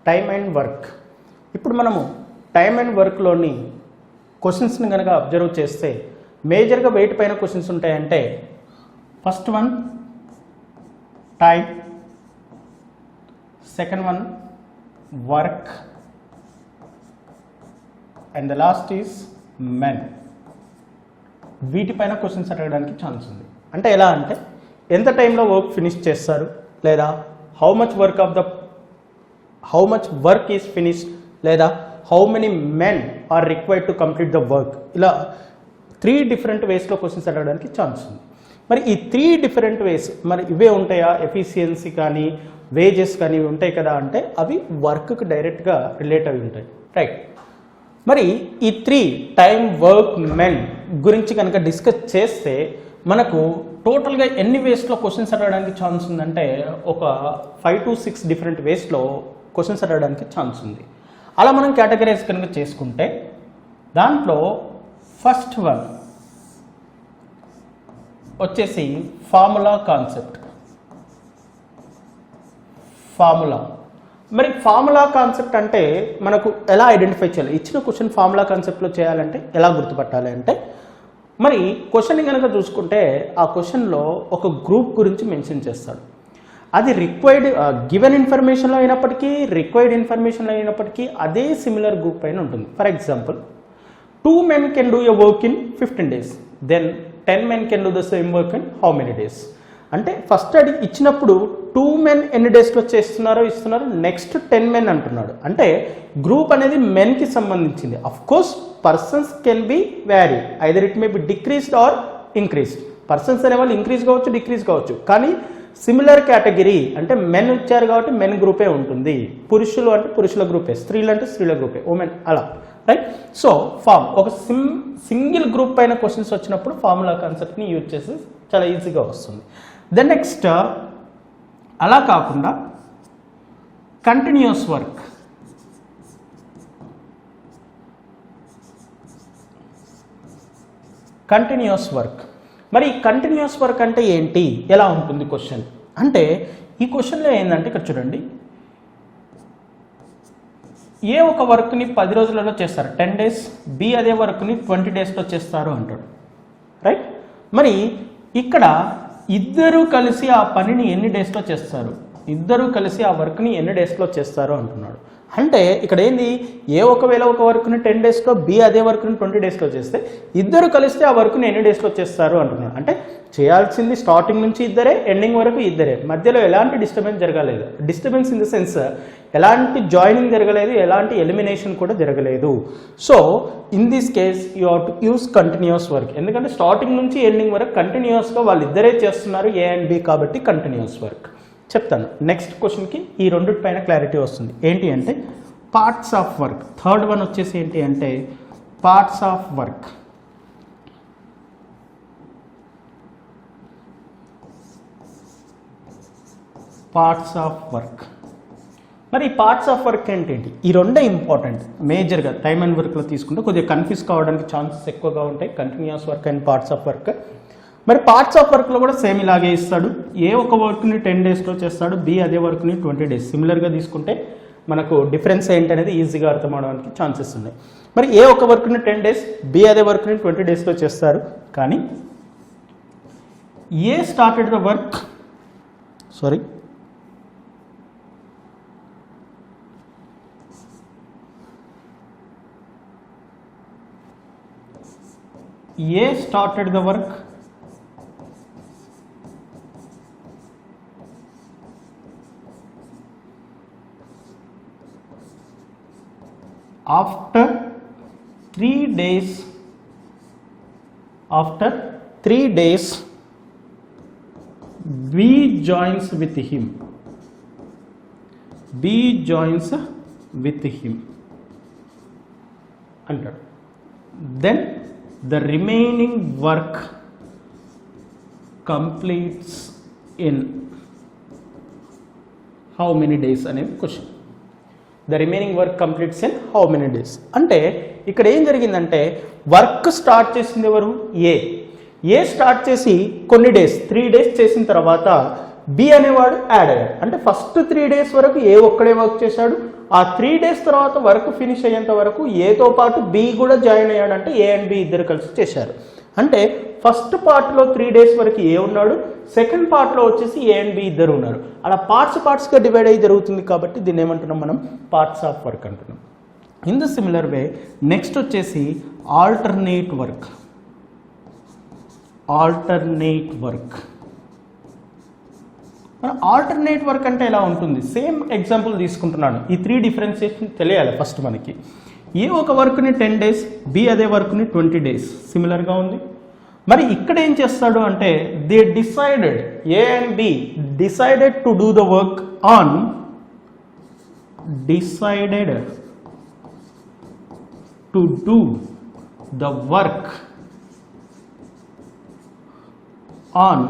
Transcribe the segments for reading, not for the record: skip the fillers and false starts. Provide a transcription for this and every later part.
Time and work. ఇప్పుడు మనము time and వర్క్లోని క్వశ్చన్స్ని కనుక అబ్జర్వ్ చేస్తే మేజర్గా వెయిట్ పైన క్వశ్చన్స్ ఉంటాయంటే first one time, second one work and the last is men. వీటిపైన క్వశ్చన్స్ అడగడానికి ఛాన్స్ ఉంది. అంటే ఎలా అంటే ఎంత టైంలో వర్క్ ఫినిష్ చేస్తారు, లేదా how much work is finished, లేదా how many men are required to complete the work. ఇలా 3 డిఫరెంట్ వేస్లో క్వశ్చన్స్ అడగడానికి ఛాన్స్ ఉంది. మరి ఈ 3 డిఫరెంట్ వేస్ మరి ఇవే ఉంటాయా? ఎఫిషియన్సీ కానీ వేజెస్ కానీ ఇవి ఉంటాయి కదా అంటే అవి వర్క్కి డైరెక్ట్గా రిలేట్ అవి ఉంటాయి, రైట్? మరి ఈ 3 టైం, వర్క్, మెన్ గురించి కనుక డిస్కస్ చేస్తే మనకు టోటల్గా ఎన్ని వేస్లో క్వశ్చన్స్ అడగడానికి ఛాన్స్ ఉందంటే ఒక 5 to 6 డిఫరెంట్ వేస్లో క్వశ్చన్స్ అడగడానికి ఛాన్స్ ఉంది. అలా మనం కేటగరైజ్ కనుక చేసుకుంటే దాంట్లో ఫస్ట్ వన్ వచ్చేసి ఫార్ములా కాన్సెప్ట్. ఫార్ములా, మరి ఫార్ములా కాన్సెప్ట్ అంటే మనకు ఎలా ఐడెంటిఫై చేయాలి? ఇచ్చిన క్వశ్చన్ ఫార్ములా కాన్సెప్ట్లో చేయాలంటే ఎలా గుర్తుపట్టాలి అంటే మరి క్వశ్చన్ని కనుక చూసుకుంటే ఆ క్వశ్చన్లో ఒక గ్రూప్ గురించి మెన్షన్ చేస్తాడు. అది రిక్వైర్డ్ గివెన్ ఇన్ఫర్మేషన్లో అయినప్పటికీ రిక్వైర్డ్ ఇన్ఫర్మేషన్లో అయినప్పటికీ అదే సిమిలర్ గ్రూప్ పైన ఉంటుంది. For example 2 men can do a work in 15 days, then 10 men can do the same work in how many days? అంటే ఫస్ట్ అది ఇచ్చినప్పుడు 2 men ఎన్ని డేస్లో చేస్తున్నారో ఇస్తున్నారు, నెక్స్ట్ 10 men అంటున్నాడు. అంటే గ్రూప్ అనేది మెన్కి సంబంధించింది. Of course persons can be vary, either it may be decreased or increased. Persons అనేవాళ్ళు ఇంక్రీజ్ కావచ్చు, డిక్రీజ్ కావచ్చు, కానీ సిమిలర్ కేటగిరీ అంటే మెన్ ఇచ్చారు కాబట్టి మెన్ గ్రూపే ఉంటుంది. పురుషులు అంటే పురుషుల గ్రూపే, స్త్రీలు అంటే స్త్రీల గ్రూపే, ఉమెన్ అలా, రైట్? సో ఒక సింగిల్ గ్రూప్ పైన క్వశ్చన్స్ వచ్చినప్పుడు ఫార్ములా కాన్సెప్ట్ని యూజ్ చేసి చాలా ఈజీగా వస్తుంది. దెన్ నెక్స్ట్ అలా కాకుండా కంటిన్యూస్ వర్క్. మరి కంటిన్యూస్ వర్క్ అంటే ఏంటి, ఎలా ఉంటుంది క్వశ్చన్ అంటే ఈ క్వశ్చన్లో ఏంటంటే ఇక్కడ చూడండి, ఏ ఒక వర్క్ని 10 రోజులలో చేస్తారు 10 days, బి అదే వర్క్ని 20 daysలో చేస్తారు అంటాడు, రైట్? మరి ఇక్కడ ఇద్దరు కలిసి ఆ పనిని ఎన్ని డేస్లో చేస్తారు, ఇద్దరు కలిసి ఆ వర్క్ని ఎన్ని డేస్లో చేస్తారు అంటున్నాడు. అంటే ఇక్కడ ఏంది, ఏ ఒకవేళ ఒక వర్క్ని 10 daysలో, బి అదే వర్క్ని 20 daysలో చేస్తే ఇద్దరు కలిస్తే ఆ వర్క్ని ఎన్ని డేస్లో చేస్తారు అంటున్నాడు. అంటే చేయాల్సింది స్టార్టింగ్ నుంచి ఇద్దరే, ఎండింగ్ వరకు ఇద్దరే, మధ్యలో ఎలాంటి డిస్టర్బెన్స్ జరగలేదు. డిస్టర్బెన్స్ ఇన్ ద సెన్స్ ఎలాంటి జాయినింగ్ జరగలేదు, ఎలాంటి ఎలిమినేషన్ కూడా జరగలేదు. So in this case you have to use continuous work. ఎందుకంటే స్టార్టింగ్ నుంచి ఎండింగ్ వరకు కంటిన్యూస్గా వాళ్ళు ఇద్దరే చేస్తున్నారు, ఏ అండ్ బి, కాబట్టి కంటిన్యూస్ వర్క్. చెప్తాను నెక్స్ట్ క్వశ్చన్కి ఈ రెండింటి పైన క్లారిటీ వస్తుంది. ఏంటి అంటే parts of work. Third one వచ్చేసి ఏంటి అంటే parts of work. Parts of work. మరి పార్ట్స్ ఆఫ్ వర్క్ ఏంటి? ఈ రెండే ఇంపార్టెంట్. మేజర్గా టైమ్ అండ్ వర్క్లో తీసుకుంటే కొద్దిగా కన్ఫ్యూజ్ కావడానికి ఛాన్సెస్ ఎక్కువగా ఉంటాయి, continuous work and parts of work. మరి పార్ట్స్ ఆఫ్ వర్క్లో కూడా సేమ్ ఇలాగే ఇస్తాడు. ఏ ఒక వర్క్ని 10 daysలో చేస్తాడు, బి అదే వర్క్ని 20 days. సిమిలర్గా తీసుకుంటే మనకు డిఫరెన్స్ ఏంటనేది ఈజీగా అర్థం అవడానికి ఛాన్సెస్ ఉన్నాయి. మరి ఏ ఒక వర్క్ని 10 days, బి అదే వర్క్ని 20 daysలో చేస్తారు. కానీ A started the work, A started the work after 3 days B joins with him అంటాడు. then the remaining work completes in how many days అనేది question. The remaining work completes in how many days అంటే ఇక్కడ ఏం జరిగిందంటే work start చేసింది ఎవరు, ఏ start చేసి కొన్ని డేస్ 3 days చేసిన తర్వాత బి అనేవాడు యాడ్ అయ్యాడు. అంటే ఫస్ట్ 3 days వరకు ఏ ఒక్కడే వర్క్ చేశాడు, ఆ 3 days తర్వాత వర్క్ ఫినిష్ అయ్యేంత వరకు ఏతో పాటు బి కూడా జాయిన్ అయ్యాడంటే ఏ అండ్ బి ఇద్దరు కలిసి చేశారు. అంటే ఫస్ట్ పార్ట్లో 3 days వరకు ఏ ఉన్నాడు, సెకండ్ పార్ట్లో వచ్చేసి ఏ అండ్ బి ఇద్దరు ఉన్నారు. అలా పార్ట్స్గా డివైడ్ అయ్యి జరుగుతుంది కాబట్టి దీన్ని ఏమంటున్నాం మనం, పార్ట్స్ ఆఫ్ వర్క్ అంటున్నాం. In the similar way next వచ్చేసి ఆల్టర్నేట్ వర్క్. ఆల్టర్నేట్ వర్క్ మన ఆల్టర్నేట్ వర్క్ అంటే ఎలా ఉంటుంది, సేమ్ ఎగ్జాంపుల్ తీసుకుంటున్నాను. ఈ 3 డిఫరెన్షియేషన్ తెలియాలి ఫస్ట్ మనకి. ఏ ఒక వర్క్ని 10 days, బి అదే వర్క్ని 20 days, సిమిలర్గా ఉంది. మరి ఇక్కడ ఏం చేస్తాడు అంటే they decided, A and be decided to do the work on, decided to do the work on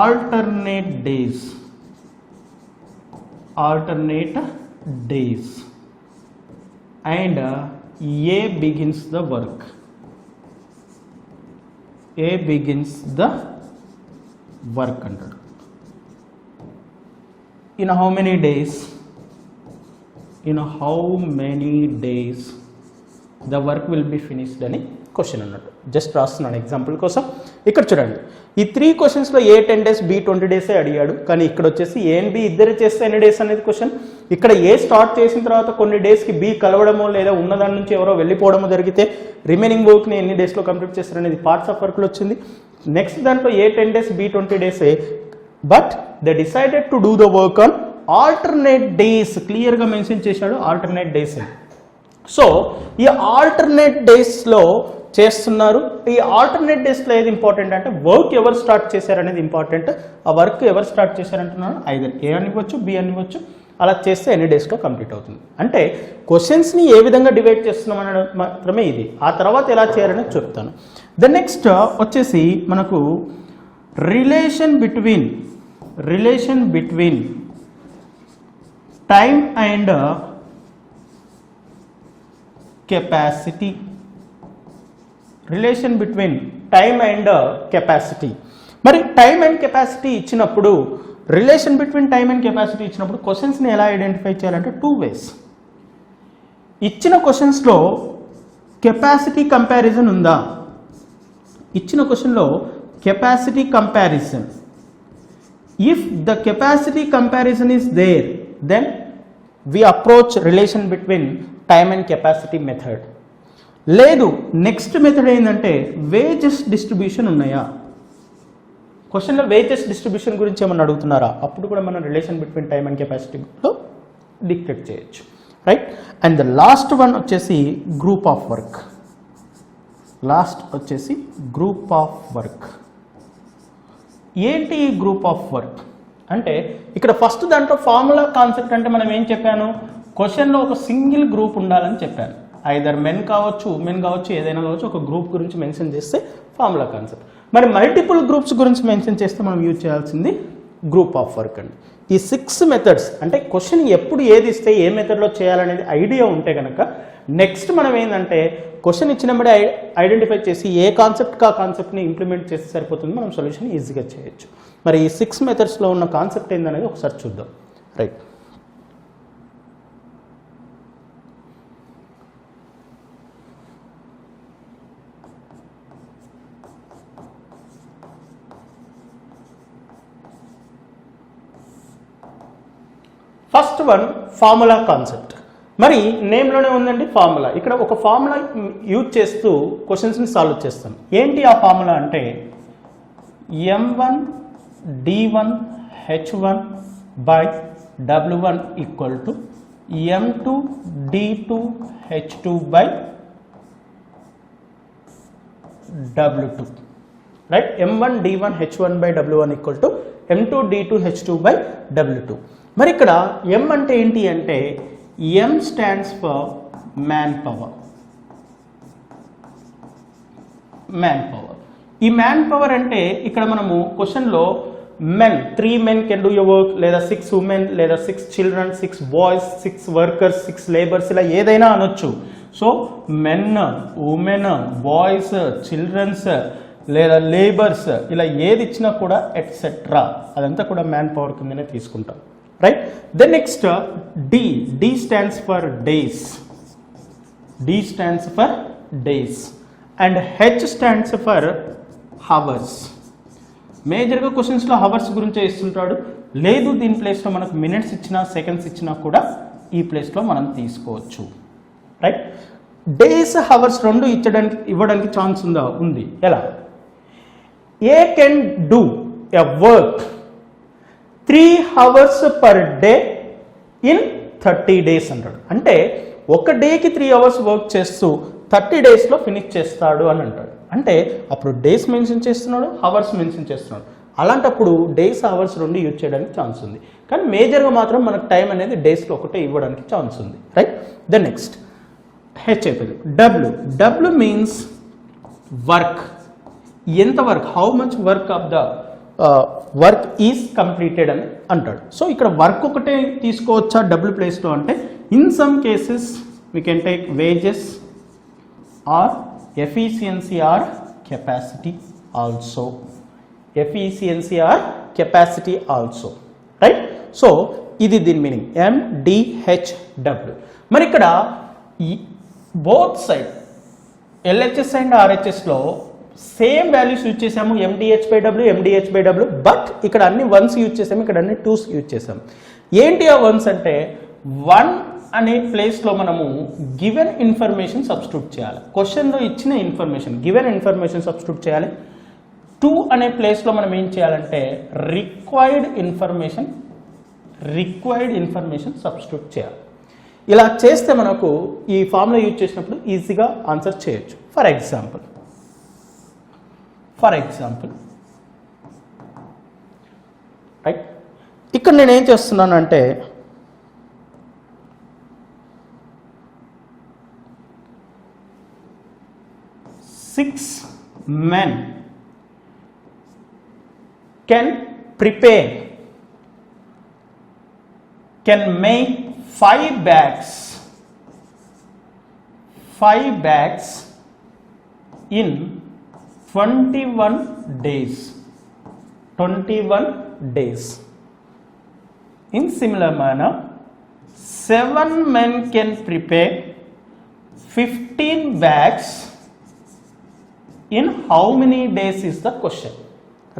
alternate days, alternate days, and A begins the work. A begins the work under. In how many days? In how many days the work will be finished అని question అన్నట్టు. Just రాస్తున్నాను example కోసం. ఇక్కడ చూడండి, ఈ 3 questions లో ఏ 10 days, B 20 days అడిగాడు. కానీ ఇక్కడ వచ్చేసి ఏ అండ్ బి ఇద్దరు చేస్తే ఎన్ని డేస్ అనేది క్వశ్చన్. ఇక్కడ ఏ స్టార్ట్ చేసిన తర్వాత కొన్ని డేస్కి బి కలవడమో లేదా ఉన్నదాని నుంచి ఎవరో వెళ్ళిపోవడమో జరిగితే రిమైనింగ్ వర్క్ని ఎన్ని డేస్లో కంప్లీట్ చేస్తారు అనేది పార్ట్స్ ఆఫ్ వర్క్లో వచ్చింది. నెక్స్ట్ దాంట్లో A 10 days, B 20 days, but they decided to do the work on alternate days. క్లియర్గా మెన్షన్ చేశాడు ఆల్టర్నేట్ డేస్. సో ఈ ఆల్టర్నేట్ డేస్లో చేస్తున్నారు. ఈ ఆల్టర్నేట్ డేస్లో ఏది ఇంపార్టెంట్ అంటే వర్క్ ఎవరు స్టార్ట్ చేశారనేది ఇంపార్టెంట్. ఆ వర్క్ ఎవరు స్టార్ట్ చేశారంటున్నాను, ఐదర్ ఏ అనివ్వచ్చు, బి అనివ్వచ్చు. అలా చేస్తే ఎన్ని డేస్లో కంప్లీట్ అవుతుంది. అంటే క్వశ్చన్స్ని ఏ విధంగా డివైడ్ చేస్తున్నాం అనేది మాత్రమే ఇది. ఆ తర్వాత ఎలా చేయాలనేది చెప్తాను. ద నెక్స్ట్ వచ్చేసి మనకు relation between time and capacity. Relation between time and capacity. మరి టైమ్ అండ్ కెపాసిటీ ఇచ్చినప్పుడు, relation between time and capacity ఇచ్చినప్పుడు క్వశ్చన్స్ని ఎలా ఐడెంటిఫై చేయాలంటే 2 ways. ఇచ్చిన క్వశ్చన్స్లో కెపాసిటీ కంపారిజన్ ఉందా? ఇచ్చిన క్వశ్చన్లో capacity comparison, if the capacity comparison is there then we approach relation between time and capacity method. లేదు, నెక్స్ట్ మెథడ్ ఏంటంటే వేజెస్ డిస్ట్రిబ్యూషన్ ఉన్నాయా? క్వశ్చన్లో వేజెస్ డిస్ట్రిబ్యూషన్ గురించి ఏమన్నా అడుగుతున్నారా? అప్పుడు కూడా మనం రిలేషన్ బిట్వీన్ టైమ్ అండ్ కెపాసిటీలో డిక్టేట్ చేయొచ్చు, right? And the last one వచ్చేసి group of work. Group of work ఏంటి? గ్రూప్ ఆఫ్ వర్క్ అంటే ఇక్కడ ఫస్ట్ దాంట్లో ఫార్ములా కాన్సెప్ట్ అంటే మనం ఏం చెప్పాను, క్వశ్చన్లో ఒక సింగిల్ గ్రూప్ ఉండాలని చెప్పాను. ఐదర్ మెన్ కావచ్చు, ఉమెన్ కావచ్చు, ఏదైనా కావచ్చు. ఒక గ్రూప్ గురించి మెన్షన్ చేస్తే ఫార్ములా కాన్సెప్ట్. మరి మల్టిపుల్ గ్రూప్స్ గురించి మెన్షన్ చేస్తే మనం యూజ్ చేయాల్సింది గ్రూప్ ఆఫ్ వర్క్ అండి. ఈ 6 మెథడ్స్ అంటే క్వశ్చన్ ఎప్పుడు ఏది ఇస్తే ఏ మెథడ్లో చేయాలనేది ఐడియా ఉంటే కనుక నెక్స్ట్ మనం ఏంటంటే క్వశ్చన్ ఇచ్చినప్పుడే ఐడెంటిఫై చేసి ఏ కాన్సెప్ట్కి ఆ కాన్సెప్ట్ని ఇంప్లిమెంట్ చేస్తే సరిపోతుంది, మనం సొల్యూషన్ ఈజీగా చేయొచ్చు. మరి ఈ 6 మెథడ్స్లో ఉన్న కాన్సెప్ట్ ఏందనేది ఒకసారి చూద్దాం, right? First one formula concept. మరి నేమ్లోనే ఉందండి ఫార్ములా. ఇక్కడ ఒక ఫార్ములా యూజ్ చేస్తూ క్వశ్చన్స్ని సాల్వ్ చేస్తాం. ఏంటి ఆ ఫార్ములా అంటే m1 d1 h1 by w1 equal to m2 d2 h2 by w2, right? m1 d1 h1 by w1 equal to m2 d2 h2 by w2. మరి ఇక్కడ m అంటే ఏంటి అంటే m stands for man power. ఈ man power అంటే ఇక్కడ మనము క్వశ్చన్లో men 3 men can do your work, లేదా 6 women, లేదా 6 children, 6 boys, 6 workers, 6 laborers, ఇలా ఏదైనా అనొచ్చు. So men, women, boys, childrens లేదా లేబర్స్ ఇలా ఏది ఇచ్చినా కూడా ఎట్సెట్రా అదంతా కూడా మ్యాన్ పవర్ కిందనే తీసుకుంటాం, right? Then next D stands for days. D stands for days and H stands for hours. మేజర్గా క్వశ్చన్స్లో హవర్స్ గురించే ఇస్తుంటాడు, లేదు దీని ప్లేస్లో మనకు మినిట్స్ ఇచ్చినా సెకండ్స్ ఇచ్చినా కూడా ఈ ప్లేస్లో మనం తీసుకోవచ్చు, రైట్? డేస్ హవర్స్ రెండు ఇవ్వడానికి ఛాన్స్ ఉంది. ఎలా? ఏ can do a work 3 hours per day in 30 days అంటాడు. అంటే ఒక డేకి 3 hours వర్క్ చేస్తూ 30 daysలో ఫినిష్ చేస్తాడు అని అంటాడు. అంటే అప్పుడు డేస్ మెన్షన్ చేస్తున్నాడు, హవర్స్ మెన్షన్ చేస్తున్నాడు. అలాంటప్పుడు డేస్ హవర్స్ రెండు యూజ్ చేయడానికి ఛాన్స్ ఉంది. కానీ మేజర్గా మాత్రం మనకు టైం అనేది డేస్లో ఒకటే ఇవ్వడానికి ఛాన్స్ ఉంది, రైట్? దెన్ నెక్స్ట్ హెచ్ అయిపోయింది. W means work. ఎంత work, how much work of the work is completed అని అంటాడు. సో ఇక్కడ వర్క్ ఒకటే తీసుకోవచ్చా డబ్ల్యూ ప్లేస్లో అంటే, in some cases we can take wages or efficiency or capacity also. Efficiency or capacity also, right? So ఇది దీని మీనింగ్ MDHW. మరి ఇక్కడ బోత్ సైడ్ LHS అండ్ RHSలో సేమ్ వాల్యూస్ యూజ్ చేసాము, MDH/W, బట్ ఇక్కడ అన్ని వన్స్ యూజ్ చేసాము, ఇక్కడ అన్ని టూస్ యూజ్ చేసాము. ఏంటి ఆ వన్స్ అంటే, 1 అనే ప్లేస్లో మనము గివెన్ ఇన్ఫర్మేషన్ సబ్స్టిట్యూట్ చేయాలి. క్వశ్చన్లో ఇచ్చిన ఇన్ఫర్మేషన్ గివెన్ ఇన్ఫర్మేషన్ సబ్స్టిట్యూట్ చేయాలి. 2 అనే ప్లేస్లో మనం ఏం చేయాలంటే రిక్వైర్డ్ ఇన్ఫర్మేషన్ సబ్స్టిట్యూట్ చేయాలి. ఇలా చేస్తే మనకు ఈ ఫార్ములా యూజ్ చేసినప్పుడు ఈజీగా ఆన్సర్ చేయొచ్చు. ఫర్ ఎగ్జాంపుల్ రైట్, ఇక్కడ నేను ఏం చేస్తున్నానంటే 6 men can make 5 bags in 21 days. In similar manner, 7 men can prepare 15 bags in how many days is the question,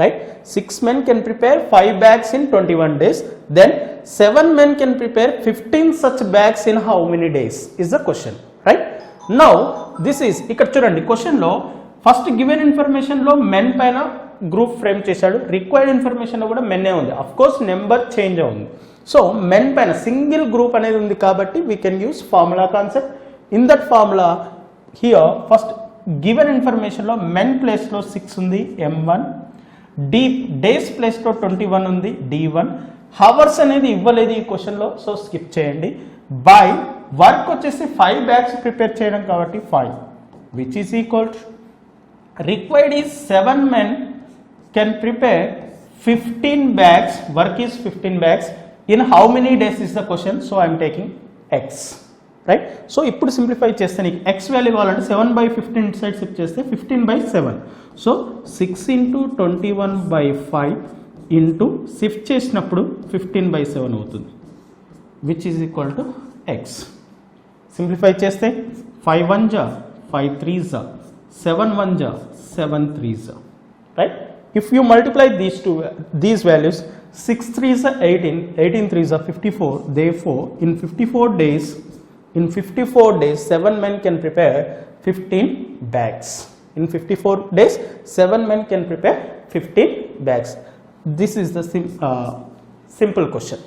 right? 6 men can prepare 5 bags in 21 days, then 7 men can prepare 15 such bags in how many days is the question, right? Now this is ఇక్కడ చూడండి, క్వశ్చన్లో first given ఇన్ఫర్మేషన్లో men పైన group frame చేశాడు, required ఇన్ఫర్మేషన్లో కూడా మెన్నే ఉంది. అఫ్ కోర్స్ నెంబర్ చేంజ్ అవుతుంది. సో మెన్ పైన సింగిల్ గ్రూప్ అనేది ఉంది కాబట్టి we can use formula concept. In that formula here first given ఇన్ఫర్మేషన్లో మెన్ ప్లేస్లో 6 ఉంది, M1. డేస్ ప్లేస్లో 21 ఉంది, D1. హవర్స్ అనేది ఇవ్వలేదు ఈ క్వశ్చన్లో, సో స్కిప్ చేయండి. బై వర్క్ వచ్చేసి 5 bags ప్రిపేర్ చేయడం కాబట్టి 5, which is equal to required is 7 men can prepare 15 bags, work is 15 bags in how many days is the question, so I am taking X, right? So ఇప్పుడు simplify చేస్తే నీకు X value కావాలంటే 7/15 side shift చేస్తే 15/7, so 6 into 21/5 into shift చేసినప్పుడు 15/7 అవుతుంది, which is equal to X. Simplify చేస్తే 5 1 జా 5 3 జా 7 1 జా 7 3 జా, right? If you multiply these values, 6 3s are 18, 18 3s are 54. Therefore, in 54 days, 7 men can prepare 15 bags. In 54 days, 7 men can prepare 15 bags. This is the simple question.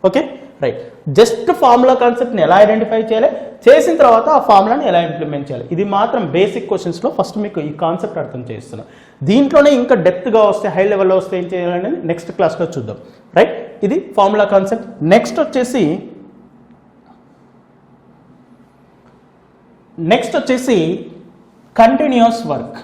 Okay, right? Just formula కాన్సెప్ట్ని ఎలా identify చేయాలి, చేసిన తర్వాత ఆ ఫార్ములాని ఎలా implement చేయాలి, ఇది మాత్రం బేసిక్ క్వశ్చన్స్లో ఫస్ట్ మీకు ఈ కాన్సెప్ట్ అర్థం చేస్తున్నాను. దీంట్లోనే ఇంకా డెప్త్గా వస్తే, హై లెవెల్లో వస్తే ఏం చేయాలనేది నెక్స్ట్ క్లాస్లో చూద్దాం, రైట్? ఇది ఫార్ములా కాన్సెప్ట్. నెక్స్ట్ వచ్చేసి continuous work.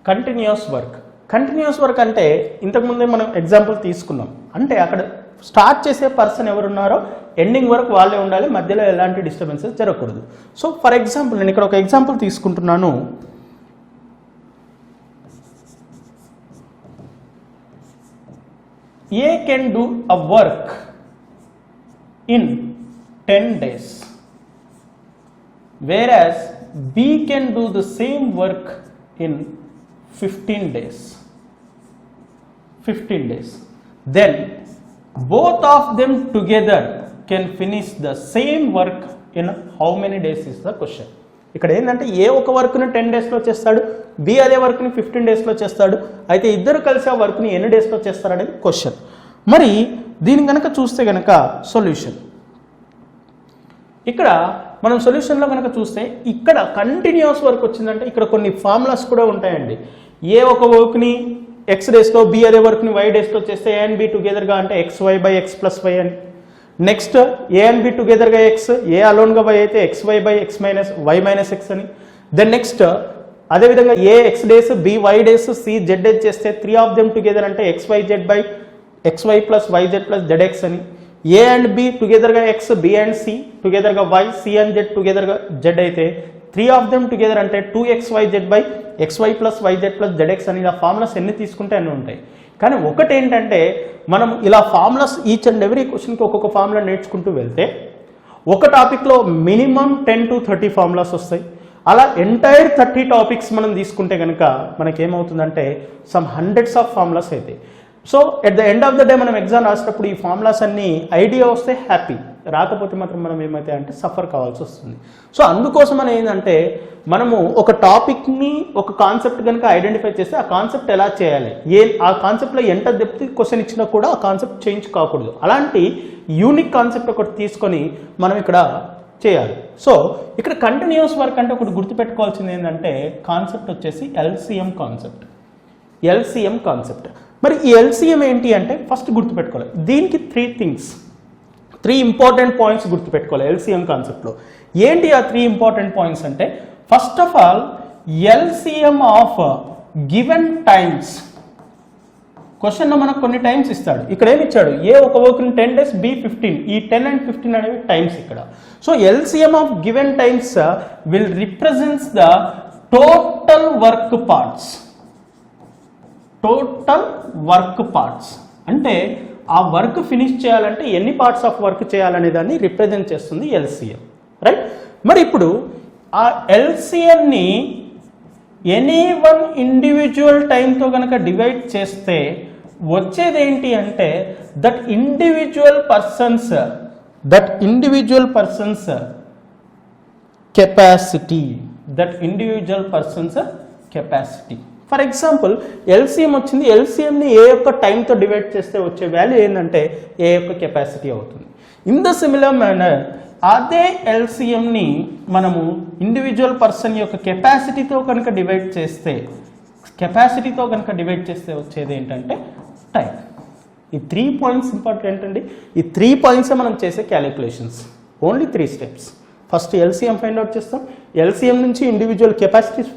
Continuous work continuous work అంటే ఇంతకుముందే మనం ఎగ్జాంపుల్ తీసుకున్నాం, అంటే అక్కడ స్టార్ట్ చేసే పర్సన్ ఎవరున్నారో ఎండింగ్ వరకు వాళ్ళే ఉండాలి, మధ్యలో ఎలాంటి డిస్టర్బెన్సెస్ జరగకూడదు. సో ఫర్ ఎగ్జాంపుల్ నేను ఇక్కడ ఒక ఎగ్జాంపుల్ తీసుకుంటున్నాను. A can do a work in 10 days, whereas B can do the same work in 15 days. 15 days. Then both of them together can finish the same work in how many days is the question. ఇక్కడ ఏంటంటే ఏ ఒక వర్క్ని 10 డేస్లో చేస్తాడు, B అదే వర్క్ని 15 డేస్లో చేస్తాడు, అయితే ఇద్దరు కలిసి ఆ వర్క్ని ఎన్ని డేస్లో చేస్తారు అనేది క్వశ్చన్. మరి దీని కనుక చూస్తే కనుక సొల్యూషన్, ఇక్కడ మనం సొల్యూషన్లో కనుక చూస్తే ఇక్కడ కంటిన్యూస్ వర్క్ వచ్చిందంటే ఇక్కడ కొన్ని ఫార్ములాస్ కూడా ఉంటాయండి. ఏ ఒక వర్క్ని ఎక్స్ డేస్లో, బి అదే వర్క్ని వై డేస్లో చేస్తే ఏ అండ్ బి టుగెదర్గా అంటే XY by X plus Y అని. నెక్స్ట్ ఏ అండ్ బి టుగెదర్గా ఎక్స్, ఏ అలోన్గా వై అయితే XY by X minus Y minus X అని. దెన్ నెక్స్ట్ అదేవిధంగా A X days, B Y days, C Z days చేస్తే 3 of them together అంటే XYZ by XY plus YZ plus ZX అని. A and B టుగెదర్గా X, B and C టుగెదర్గా Y, C and Z టుగెదర్గా Z అయితే 3 of them together అంటే 2XYZ by XY plus YZ plus ZX అని. ఇలా formulas ఎన్ని తీసుకుంటే అన్నీ ఉంటాయి. కానీ ఒకటి ఏంటంటే మనం ఇలా ఫార్ములాస్ ఈచ్ అండ్ ఎవ్రీ క్వశ్చన్కి ఒక్కొక్క ఫార్ములా నేర్చుకుంటూ వెళ్తే ఒక టాపిక్లో మినిమం 10 to 30 ఫార్ములాస్ వస్తాయి. అలా ఎంటైర్ 30 టాపిక్స్ మనం తీసుకుంటే కనుక మనకేమవుతుందంటే సమ్ హండ్రెడ్స్ ఆఫ్ ఫార్ములాస్ అవుతాయి. So at the end of the day మనం ఎగ్జామ్ రాసేటప్పుడు ఈ ఫార్ములాస్ అన్ని ఐడియా వస్తే హ్యాపీ, రాకపోతే మాత్రం మనం ఏమైతే అంటే సఫర్ కావాల్సి వస్తుంది. సో అందుకోసం అని ఏంటంటే మనము ఒక టాపిక్ని ఒక కాన్సెప్ట్ కనుక ఐడెంటిఫై చేస్తే ఆ కాన్సెప్ట్ ఎలా చేయాలి, ఆ కాన్సెప్ట్లో ఎంత డెప్త్ క్వశ్చన్ ఇచ్చినా కూడా ఆ కాన్సెప్ట్ చేంజ్ కాకూడదు. అలాంటి యూనిక్ కాన్సెప్ట్ ఒకటి తీసుకొని మనం ఇక్కడ చేయాలి. సో ఇక్కడ కంటిన్యూస్ వర్క్ అంటే ఒకటి గుర్తుపెట్టుకోవాల్సింది ఏంటంటే కాన్సెప్ట్ వచ్చేసి LCM కాన్సెప్ట్. LCM concept. మరి ఈ LCM ఏంటి అంటే ఫస్ట్ గుర్తుపెట్టుకోవాలి, దీనికి 3 ఇంపార్టెంట్ పాయింట్స్ గుర్తుపెట్టుకోవాలి LCM కాన్సెప్ట్లో. ఏంటి ఆ 3 ఇంపార్టెంట్ పాయింట్స్ అంటే first of all LCM of given times. క్వశ్చన్లో మనకు కొన్ని టైమ్స్ ఇస్తాడు. ఇక్కడ ఏమి ఇచ్చాడు, ఏ ఒక వర్క్ని 10 days, బి 15. ఈ 10 and 15 అనేవి టైమ్స్ ఇక్కడ. So LCM of given times will represents the total work parts. Total work parts అంటే ఆ వర్క్ ఫినిష్ చేయాలంటే ఎన్ని పార్ట్స్ ఆఫ్ వర్క్ చేయాలనే దాన్ని రిప్రజెంట్ చేస్తుంది LCM, రైట్? మరి ఇప్పుడు ఆ LCMని ఎనీ వన్ ఇండివిజువల్ టైంతో కనుక డివైడ్ చేస్తే వచ్చేది ఏంటి అంటే that individual persons capacity. For example LCM వచ్చింది, LCMని ఏ యొక్క టైంతో డివైడ్ చేస్తే వచ్చే వాల్యూ ఏంటంటే ఏ యొక్క కెపాసిటీ అవుతుంది. ఇన్ ద సిమిలర్ మేనర్ అదే LCMని మనము ఇండివిజువల్ పర్సన్ యొక్క కెపాసిటీతో కనుక డివైడ్ చేస్తే వచ్చేది ఏంటంటే టైం. ఈ 3 పాయింట్స్ ఇంపార్టెంట్ అండి. ఈ 3 పాయింట్స్ మనం చేసే calculations. Only 3 steps. First LCM find out చేస్తాం, LCM నుంచి ఇండివిజువల్ కెపాసిటీస్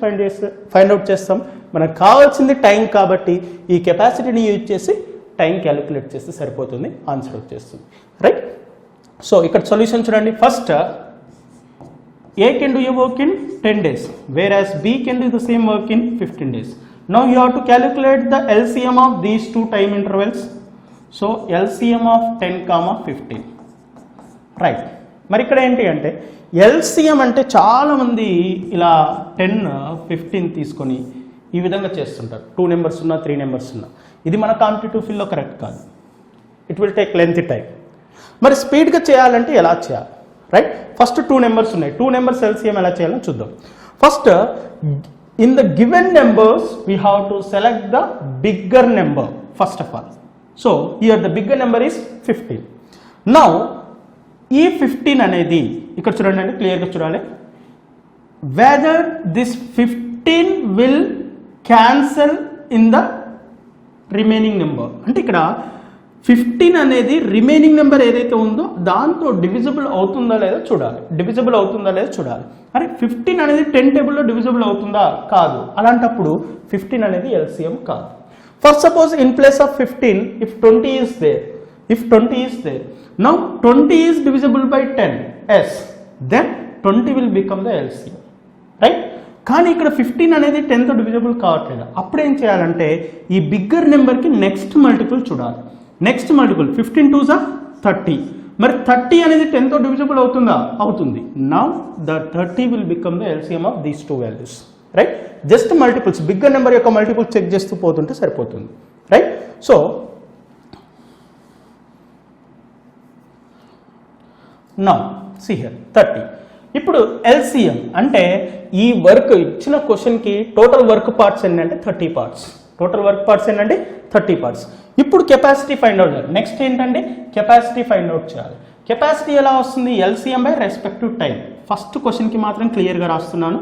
ఫైండ్ అవుట్ చేస్తాం. మనకు కావాల్సింది టైం కాబట్టి ఈ కెపాసిటీని యూజ్ చేసి టైం క్యాలిక్యులేట్ చేస్తే సరిపోతుంది, ఆన్సర్ వచ్చేస్తుంది, రైట్? సో ఇక్కడ సొల్యూషన్ చూడండి. First A can do a work in 10 days, whereas B can do the same work in 15 days. Now you have to calculate the LCM of these two time intervals. So LCM of 10, 15, right? మరి ఇక్కడ ఏంటి అంటే LCM అంటే చాలామంది ఇలా 10, 15 తీసుకొని ఈ విధంగా చేస్తుంటారు. 2 నెంబర్స్ ఉన్నా 3 నెంబర్స్ ఉన్నా. ఇది మన కాంపిటేటివ్ ఫీల్డ్లో కరెక్ట్ కాదు. It will take length time. మరి స్పీడ్గా చేయాలంటే ఎలా చేయాలి, రైట్? ఫస్ట్ 2 నెంబర్స్ ఉన్నాయి. 2 నెంబర్స్ LCM ఎలా చేయాలో చూద్దాం. First in the given numbers we have to select the bigger number first of all. So here the bigger number is 15. Now ఈ 15 అనేది ఇక్కడ చూడండి అండి, క్లియర్గా చూడాలి. Whether this 15 will cancel in the remaining number. అంటే ఇక్కడ 15 అనేది రిమైనింగ్ నెంబర్ ఏదైతే ఉందో దాంతో డివిజిబుల్ అవుతుందా లేదా చూడాలి. అరే 15 అనేది 10 టేబుల్లో డివిజిబుల్ అవుతుందా? కాదు. అలాంటప్పుడు 15 అనేది LCM కాదు. First suppose in place of 15, if 20 is there, now 20 is divisible by 10, yes, then 20 will become the LCM, right? కానీ ఇక్కడ 15 అనేది 10తో డివిజిబుల్ కావట్లేదు. అప్పుడు ఏం చేయాలంటే ఈ బిగ్గర్ నెంబర్కి నెక్స్ట్ మల్టిపుల్ చూడాలి. Next multiple 15 2s are 30. మరి 30 అనేది 10తో డివిజిబుల్ అవుతుందా? అవుతుంది. Now the 30 will become the LCM of these two values, right? Just multiples, bigger number యొక్క మల్టిపుల్ చెక్ చేస్తూ పోతుంటే సరిపోతుంది, right? So now see here 30. ఇప్పుడు ఎల్సిఎం అంటే ఈ వర్క్ ఇచ్చిన క్వశ్చన్కి టోటల్ వర్క్ పార్ట్స్ ఏంటంటే 30 పార్ట్స్. టోటల్ వర్క్ పార్ట్స్ ఏంటంటే 30 పార్ట్స్. ఇప్పుడు కెపాసిటీ ఫైండ్ అవుట్ చేయాలి. నెక్స్ట్ ఏంటంటే కెపాసిటీ ఫైండ్ అవుట్ చేయాలి. కెపాసిటీ ఎలా వస్తుంది? LCM by respective time. First క్వశ్చన్కి మాత్రం క్లియర్గా రాస్తున్నాను.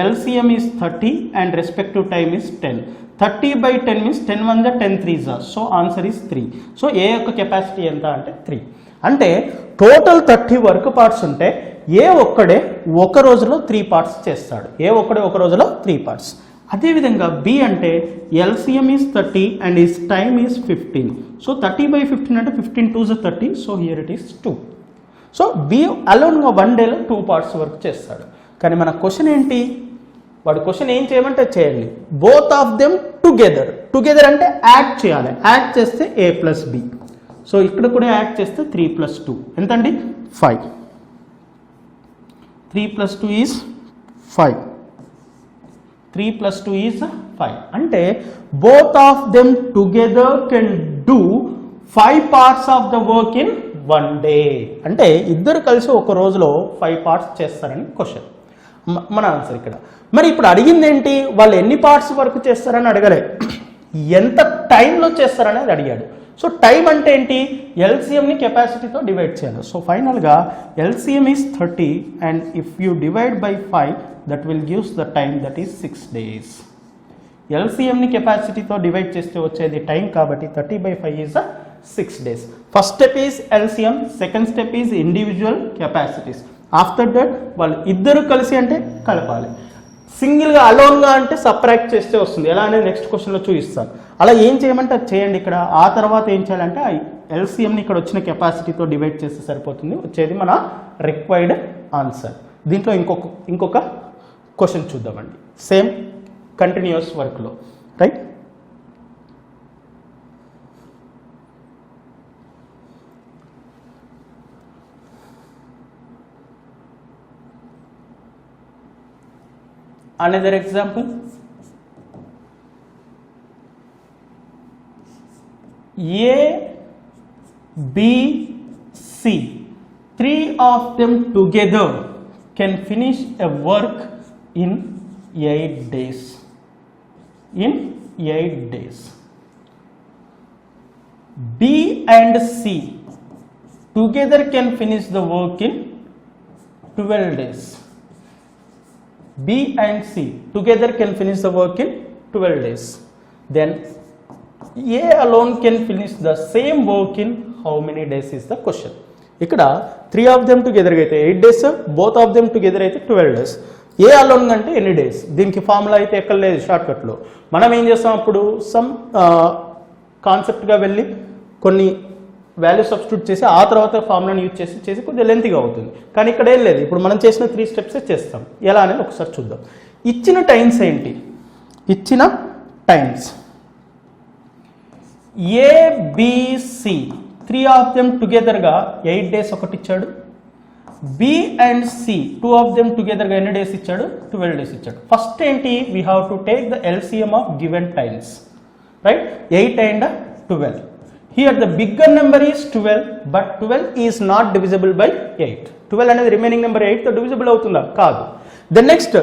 LCM is 30 and respective time is 10. 30 by 10 means 10 1 10 3s. So answer is 3. So A యొక్క కెపాసిటీ ఎంత అంటే 3. అంటే టోటల్ 30 వర్క్ పార్ట్స్ ఉంటే ఏ ఒక్కడే ఒక రోజులో 3 పార్ట్స్ చేస్తాడు. ఏ ఒక్కడే ఒక రోజులో 3 పార్ట్స్. అదేవిధంగా బి అంటే LCM is 30 and is time is 15. So 30 by 15 అంటే 15 2s are 30. So here it is 2. So B అలోన్గా 1 డేలో 2 పార్ట్స్ వర్క్ చేస్తాడు. కానీ మన క్వశ్చన్ ఏంటి? వాడు క్వశ్చన్ ఏం చేయమంటే చేయండి. బోత్ ఆఫ్ దెమ్ టుగెదర్ అంటే యాడ్ చేయాలి. యాడ్ చేస్తే ఏ ప్లస్ బి. సో ఇక్కడ కూడా యాడ్ చేస్తే 3 + 2 ఎంతండి? 5. 3 + 2 ఈజ్ 5. 3 + 2 ఈజ్ 5. అంటే both of them together can do 5 parts of the work in 1 day. అంటే ఇద్దరు కలిసి ఒక రోజులో 5 పార్ట్స్ చేస్తారని క్వశ్చన్. మన ఆన్సర్ ఇక్కడ. మరి ఇప్పుడు అడిగింది ఏంటి? వాళ్ళు ఎన్ని పార్ట్స్ వర్క్ చేస్తారని అడగలే, ఎంత టైంలో చేస్తారనేది అడిగాడు. సో టైం అంటే ఏంటి? ఎల్సిఎంని కెపాసిటీతో డివైడ్ చేయాలి. సో ఫైనల్గా LCM is 30 and if you divide by 5 that will gives the time that is 6 days. ఎల్సిఎంని కెపాసిటీతో డివైడ్ చేస్తే వచ్చేది టైం కాబట్టి 30 by 5 is 6 days. First step is LCM, second step is individual capacities. After that వాళ్ళు ఇద్దరు కలిసి అంటే కలపాలి, సింగిల్గా అలోన్గా అంటే సబ్ట్రాక్ట్ చేస్తే వస్తుంది. ఎలా అనేది నెక్స్ట్ క్వశ్చన్లో చూపిస్తాను. అలా ఏం చేయమంటే అది చేయండి ఇక్కడ. ఆ తర్వాత ఏం చేయాలంటే ఆ ఎల్సిఎంని ఇక్కడ వచ్చిన కెపాసిటీతో డివైడ్ చేస్తే సరిపోతుంది. వచ్చేది మన రిక్వైర్డ్ ఆన్సర్. దీంట్లో ఇంకొక క్వశ్చన్ చూద్దామండి, సేమ్ కంటిన్యూస్ వర్క్లో, right? Another example, A, B, C, 3 of them together can finish a work in 8 days. In 8 days. B and C together can finish the work in 12 days. B and C together can finish the work in 12 days. Then A alone can finish the same work in how many days is the question. ఇక్కడ 3 of them together అయితే 8 days, both of them together అయితే 12 days. ఏ alone అంటే ఎన్ని days? దీనికి formula అయితే ఎక్కడ లేదు షార్ట్కట్లో. మనం ఏం చేస్తాం అప్పుడు సమ్ కాన్సెప్ట్గా వెళ్ళి కొన్ని వాల్యూ సబ్స్టిట్యూట్ చేసి ఆ తర్వాత ఫార్ములాని యూజ్ చేసి కొద్దిగా లెంతీగా అవుతుంది. కానీ ఇక్కడ ఏం లేదు, ఇప్పుడు మనం చేసిన 3 స్టెప్సే చేస్తాం. ఎలా అనేది ఒకసారి చూద్దాం. ఇచ్చిన టైమ్స్ ఏంటి? ఇచ్చిన టైమ్స్ ఏబిసి 3 ఆఫ్ దెమ్ టుగెదర్గా 8 days ఒకటి ఇచ్చాడు. B and C 2 of them టుగెదర్గా ఎన్ని డేస్ ఇచ్చాడు? 12 days ఇచ్చాడు. ఫస్ట్ ఏంటి? We have to take the LCM of given times, right? 8 and 12. Here the bigger number is 12, but 12 is not divisible by 8. 12 అనేది remaining number 8తో divisible అవుతుందా? కాదు. The next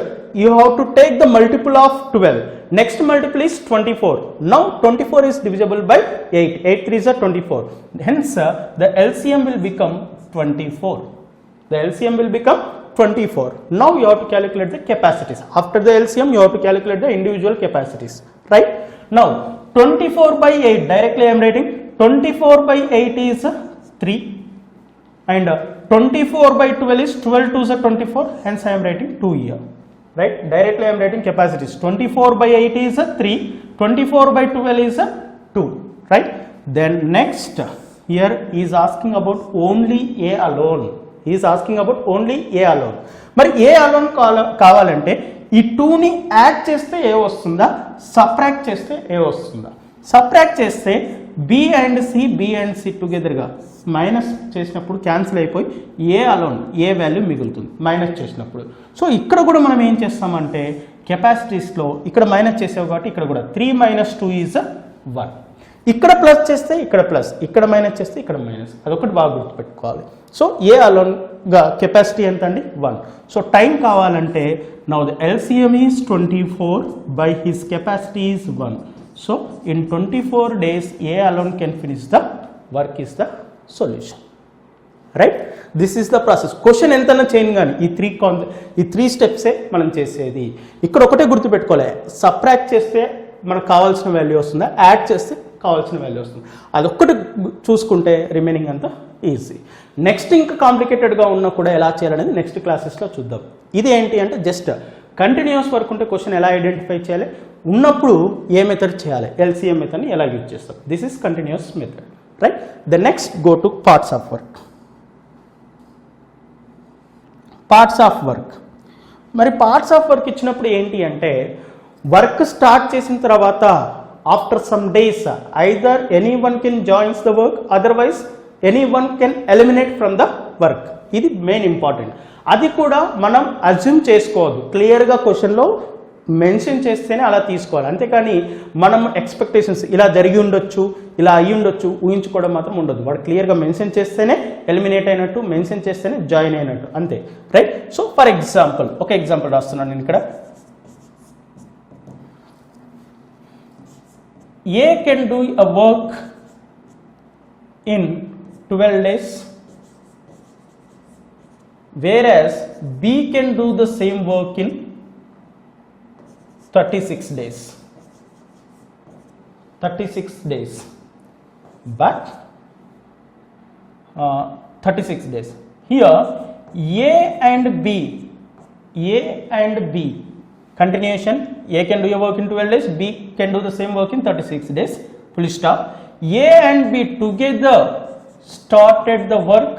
you have to take the multiple of 12. Next multiple is 24. Now 24 is divisible by 8. 8 3s are 24. Hence the LCM will become 24. The LCM will become 24. Now you have to calculate the capacities. After the LCM you have to calculate the individual capacities, right? Now 24 by 8 directly I am writing 24 by 8 is 3 and 24 by 12 is 12 2s are 24, hence I am writing 2 here, right? Directly I am writing capacities. 24 by 8 is 3, 24 by 12 is 2, right? Then next here he is asking about only A alone. He is asking about only A alone. మరి A alone కావాలంటే ఈ 2ని add చేస్తే ఏ వస్తుందా, subtract చేస్తే ఏ వస్తుందా? Subtract చేస్తే B and C టుగెదర్గా minus చేసినప్పుడు క్యాన్సిల్ అయిపోయి ఏ అలోన్ ఏ వాల్యూ మిగులుతుంది మైనస్ చేసినప్పుడు. సో ఇక్కడ కూడా మనం ఏం చేస్తామంటే కెపాసిటీస్లో ఇక్కడ మైనస్ చేసావు కాబట్టి ఇక్కడ కూడా 3 - 2 ఈజ్ 1. ఇక్కడ ప్లస్ చేస్తే ఇక్కడ ప్లస్, ఇక్కడ మైనస్ చేస్తే ఇక్కడ మైనస్, అదొకటి బాగా గుర్తుపెట్టుకోవాలి. సో ఏ అలోన్గా కెపాసిటీ ఎంత అండి 1. సో టైం కావాలంటే now the LCM is 24 by his capacity is 1. So in 24 days A alone can finish the work is the solution, right? This is the process. Question ఎంతైనా చేయను కానీ ఈ త్రీ స్టెప్సే మనం చేసేది. ఇక్కడ ఒకటే గుర్తుపెట్టుకోవాలి, సబ్ట్రాక్ట్ చేస్తే మనకు కావాల్సిన వాల్యూ వస్తుందా, యాడ్ చేస్తే కావాల్సిన వాల్యూ వస్తుంది, అదొక్కటి చూసుకుంటే రిమైనింగ్ అంతా ఈజీ. నెక్స్ట్ ఇంకా కాంప్లికేటెడ్గా ఉన్నా కూడా ఎలా చేయాలనేది నెక్స్ట్ క్లాసెస్లో చూద్దాం. ఇది ఏంటి అంటే జస్ట్ కంటిన్యూస్ వర్క్ ఉంటే క్వశ్చన్ ఎలా ఐడెంటిఫై చేయాలి, ఉన్నప్పుడు ఏ మెథడ్ చేయాలి, LCM మెథడ్ని ఎలా యూజ్ చేస్తాం. This is continuous method, right? The next go to parts of work. Parts of work, మరి పార్ట్స్ ఆఫ్ వర్క్ ఇచ్చినప్పుడు ఏంటి అంటే వర్క్ స్టార్ట్ చేసిన తర్వాత after some days either any one can joins the work, otherwise any one can eliminate from the work. ఇది main important. అది కూడా మనం అజ్యూమ్ చేసుకోవద్దు, క్లియర్గా క్వశ్చన్లో మెన్షన్ చేస్తేనే అలా తీసుకోవాలి. అంతేకాని మనం ఎక్స్పెక్టేషన్స్ ఇలా జరిగి ఉండొచ్చు, ఇలా అయ్యి ఉండొచ్చు ఊహించుకోవడం మాత్రం ఉండదు. వాడు క్లియర్గా మెన్షన్ చేస్తేనే ఎలిమినేట్ అయినట్టు, మెన్షన్ చేస్తేనే జాయిన్ అయినట్టు, అంతే, రైట్? సో ఫర్ ఎగ్జాంపుల్ ఒక ఎగ్జాంపుల్ రాస్తున్నాను నేను ఇక్కడ. A can do a work in 12 days, whereas B can do the same work in 36 days. 36 days. But 36 days. Here A and B continuation. A can do a work in 12 days, B can do the same work in 36 days. Full stop. A and B together started the work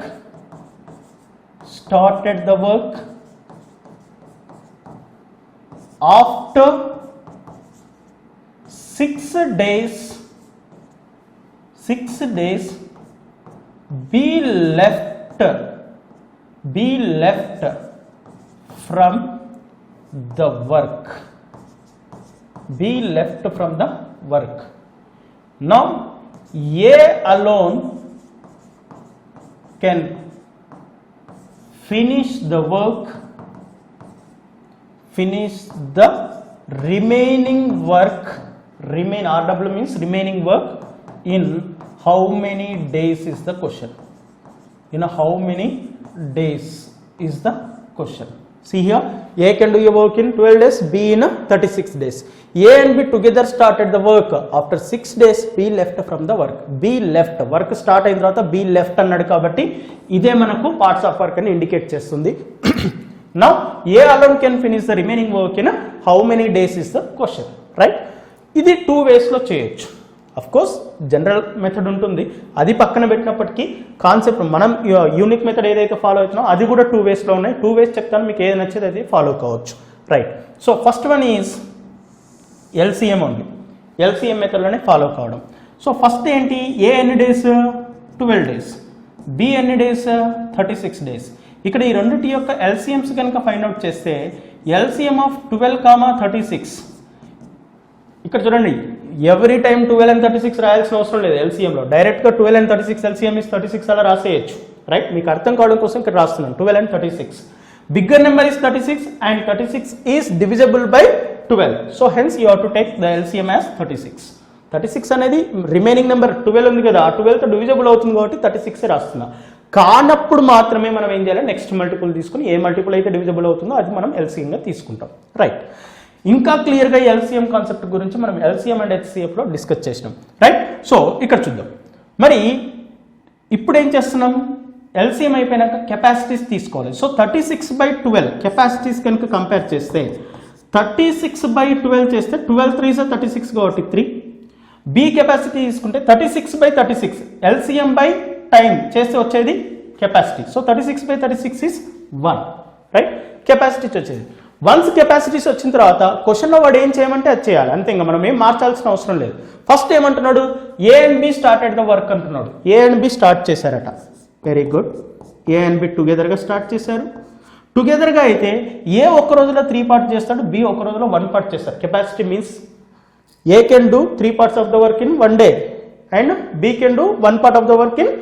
after 6 days. B left from the work. Now A alone can finish the remaining work. RW means remaining work in how many days is the question. How many days is the question. See here, A can do a work in 12 days, B in 36 days. A and B together started the work. After 6 days, B left from the work. B left. Work start అయిన తర్వాత B left అన్నాడు కాబట్టి ఇదే మనకు parts of work అని indicate చేస్తుంది. Now, A alone can finish the remaining work in how many days is the question, right? ఇది 2 waysలో చేయొచ్చు. అఫ్ కోర్స్ జనరల్ మెథడ్ ఉంటుంది, అది పక్కన పెట్టినప్పటికీ కాన్సెప్ట్ మనం యూనిక్ మెథడ్ ఏదైతే ఫాలో అవుతున్నామో అది కూడా 2 waysలో ఉన్నాయి. 2 ways చెప్తాను, మీకు ఏది నచ్చేది అది ఫాలో కావచ్చు, right? So first one is LCM only. LCM మెథడ్లోనే ఫాలో కావడం. సో ఫస్ట్ ఏంటి, ఏ ఎన్ని డేస్ 12 days, B ఎన్ని డేస్ 36 days. ఇక్కడ ఈ రెండింటి యొక్క LCMs కనుక ఫైండ్ అవుట్ చేస్తే LCM ఆఫ్ 12, 36. ఇక్కడ చూడండి, ఎవ్రీ టైం 12 and 36 రాయాల్సిన అవసరం లేదు LCMలో. డైరెక్ట్గా 12 and 36 LCM is 36 అలా రాసేయచ్చు, రైట్? మీకు అర్థం కావడం కోసం ఇక్కడ రాస్తున్నాను 12 and 36. Bigger number is 36 and 36 is divisible by 12. So hence you have to take the LCM as 36. 36 అనేది రిమైనింగ్ నెంబర్ 12 ఉంది కదా, ఆ 12తో డివిజబుల్ అవుతుంది కాబట్టి 36 రాస్తున్నా. కానప్పుడు మాత్రమే మనం ఏం చేయాలి, నెక్స్ట్ మల్టిపుల్ తీసుకుని ఏ మల్టిపుల్ అయితే డివిజబుల్ అవుతుందో అది మనం LCMగా తీసుకుంటాం, రైట్? ఇంకా క్లియర్గా LCM కాన్సెప్ట్ గురించి మనం LCM అండ్ HCFలో డిస్కస్ చేసినాం, రైట్? సో ఇక్కడ చూద్దాం. మరి ఇప్పుడు ఏం చేస్తున్నాం, LCM అయిపోయినాక కెపాసిటీస్ తీసుకోవాలి. సో 36/12 కెపాసిటీస్ కనుక కంపేర్ చేస్తే 36/12 చేస్తే 12 3 36 కాబట్టి 3 బి కెపాసిటీ తీసుకుంటే 36/36 ఎల్సిఎం బై టైం చేస్తే వచ్చేది capacity. So 36/36 is 1, right? Capacities వచ్చేది. వన్స్ కెపాసిటీస్ వచ్చిన తర్వాత క్వశ్చన్లో వాడు ఏం చేయమంటే అది చేయాలి అంతే, ఇంకా మనం ఏం మార్చాల్సిన అవసరం లేదు. ఫస్ట్ ఏమంటున్నాడు, A and B started the work అంటున్నాడు. ఏ అండ్ బి స్టార్ట్ చేశారట, very good. A and B టుగెదర్గా స్టార్ట్ చేశారు. టుగెదర్గా అయితే ఏ ఒక్క రోజులో 3 పార్ట్ చేస్తాడు, బి ఒక రోజులో 1 పార్ట్ చేస్తాడు. Capacity means A can do 3 parts of the work in 1 day and B can do 1 part of the work in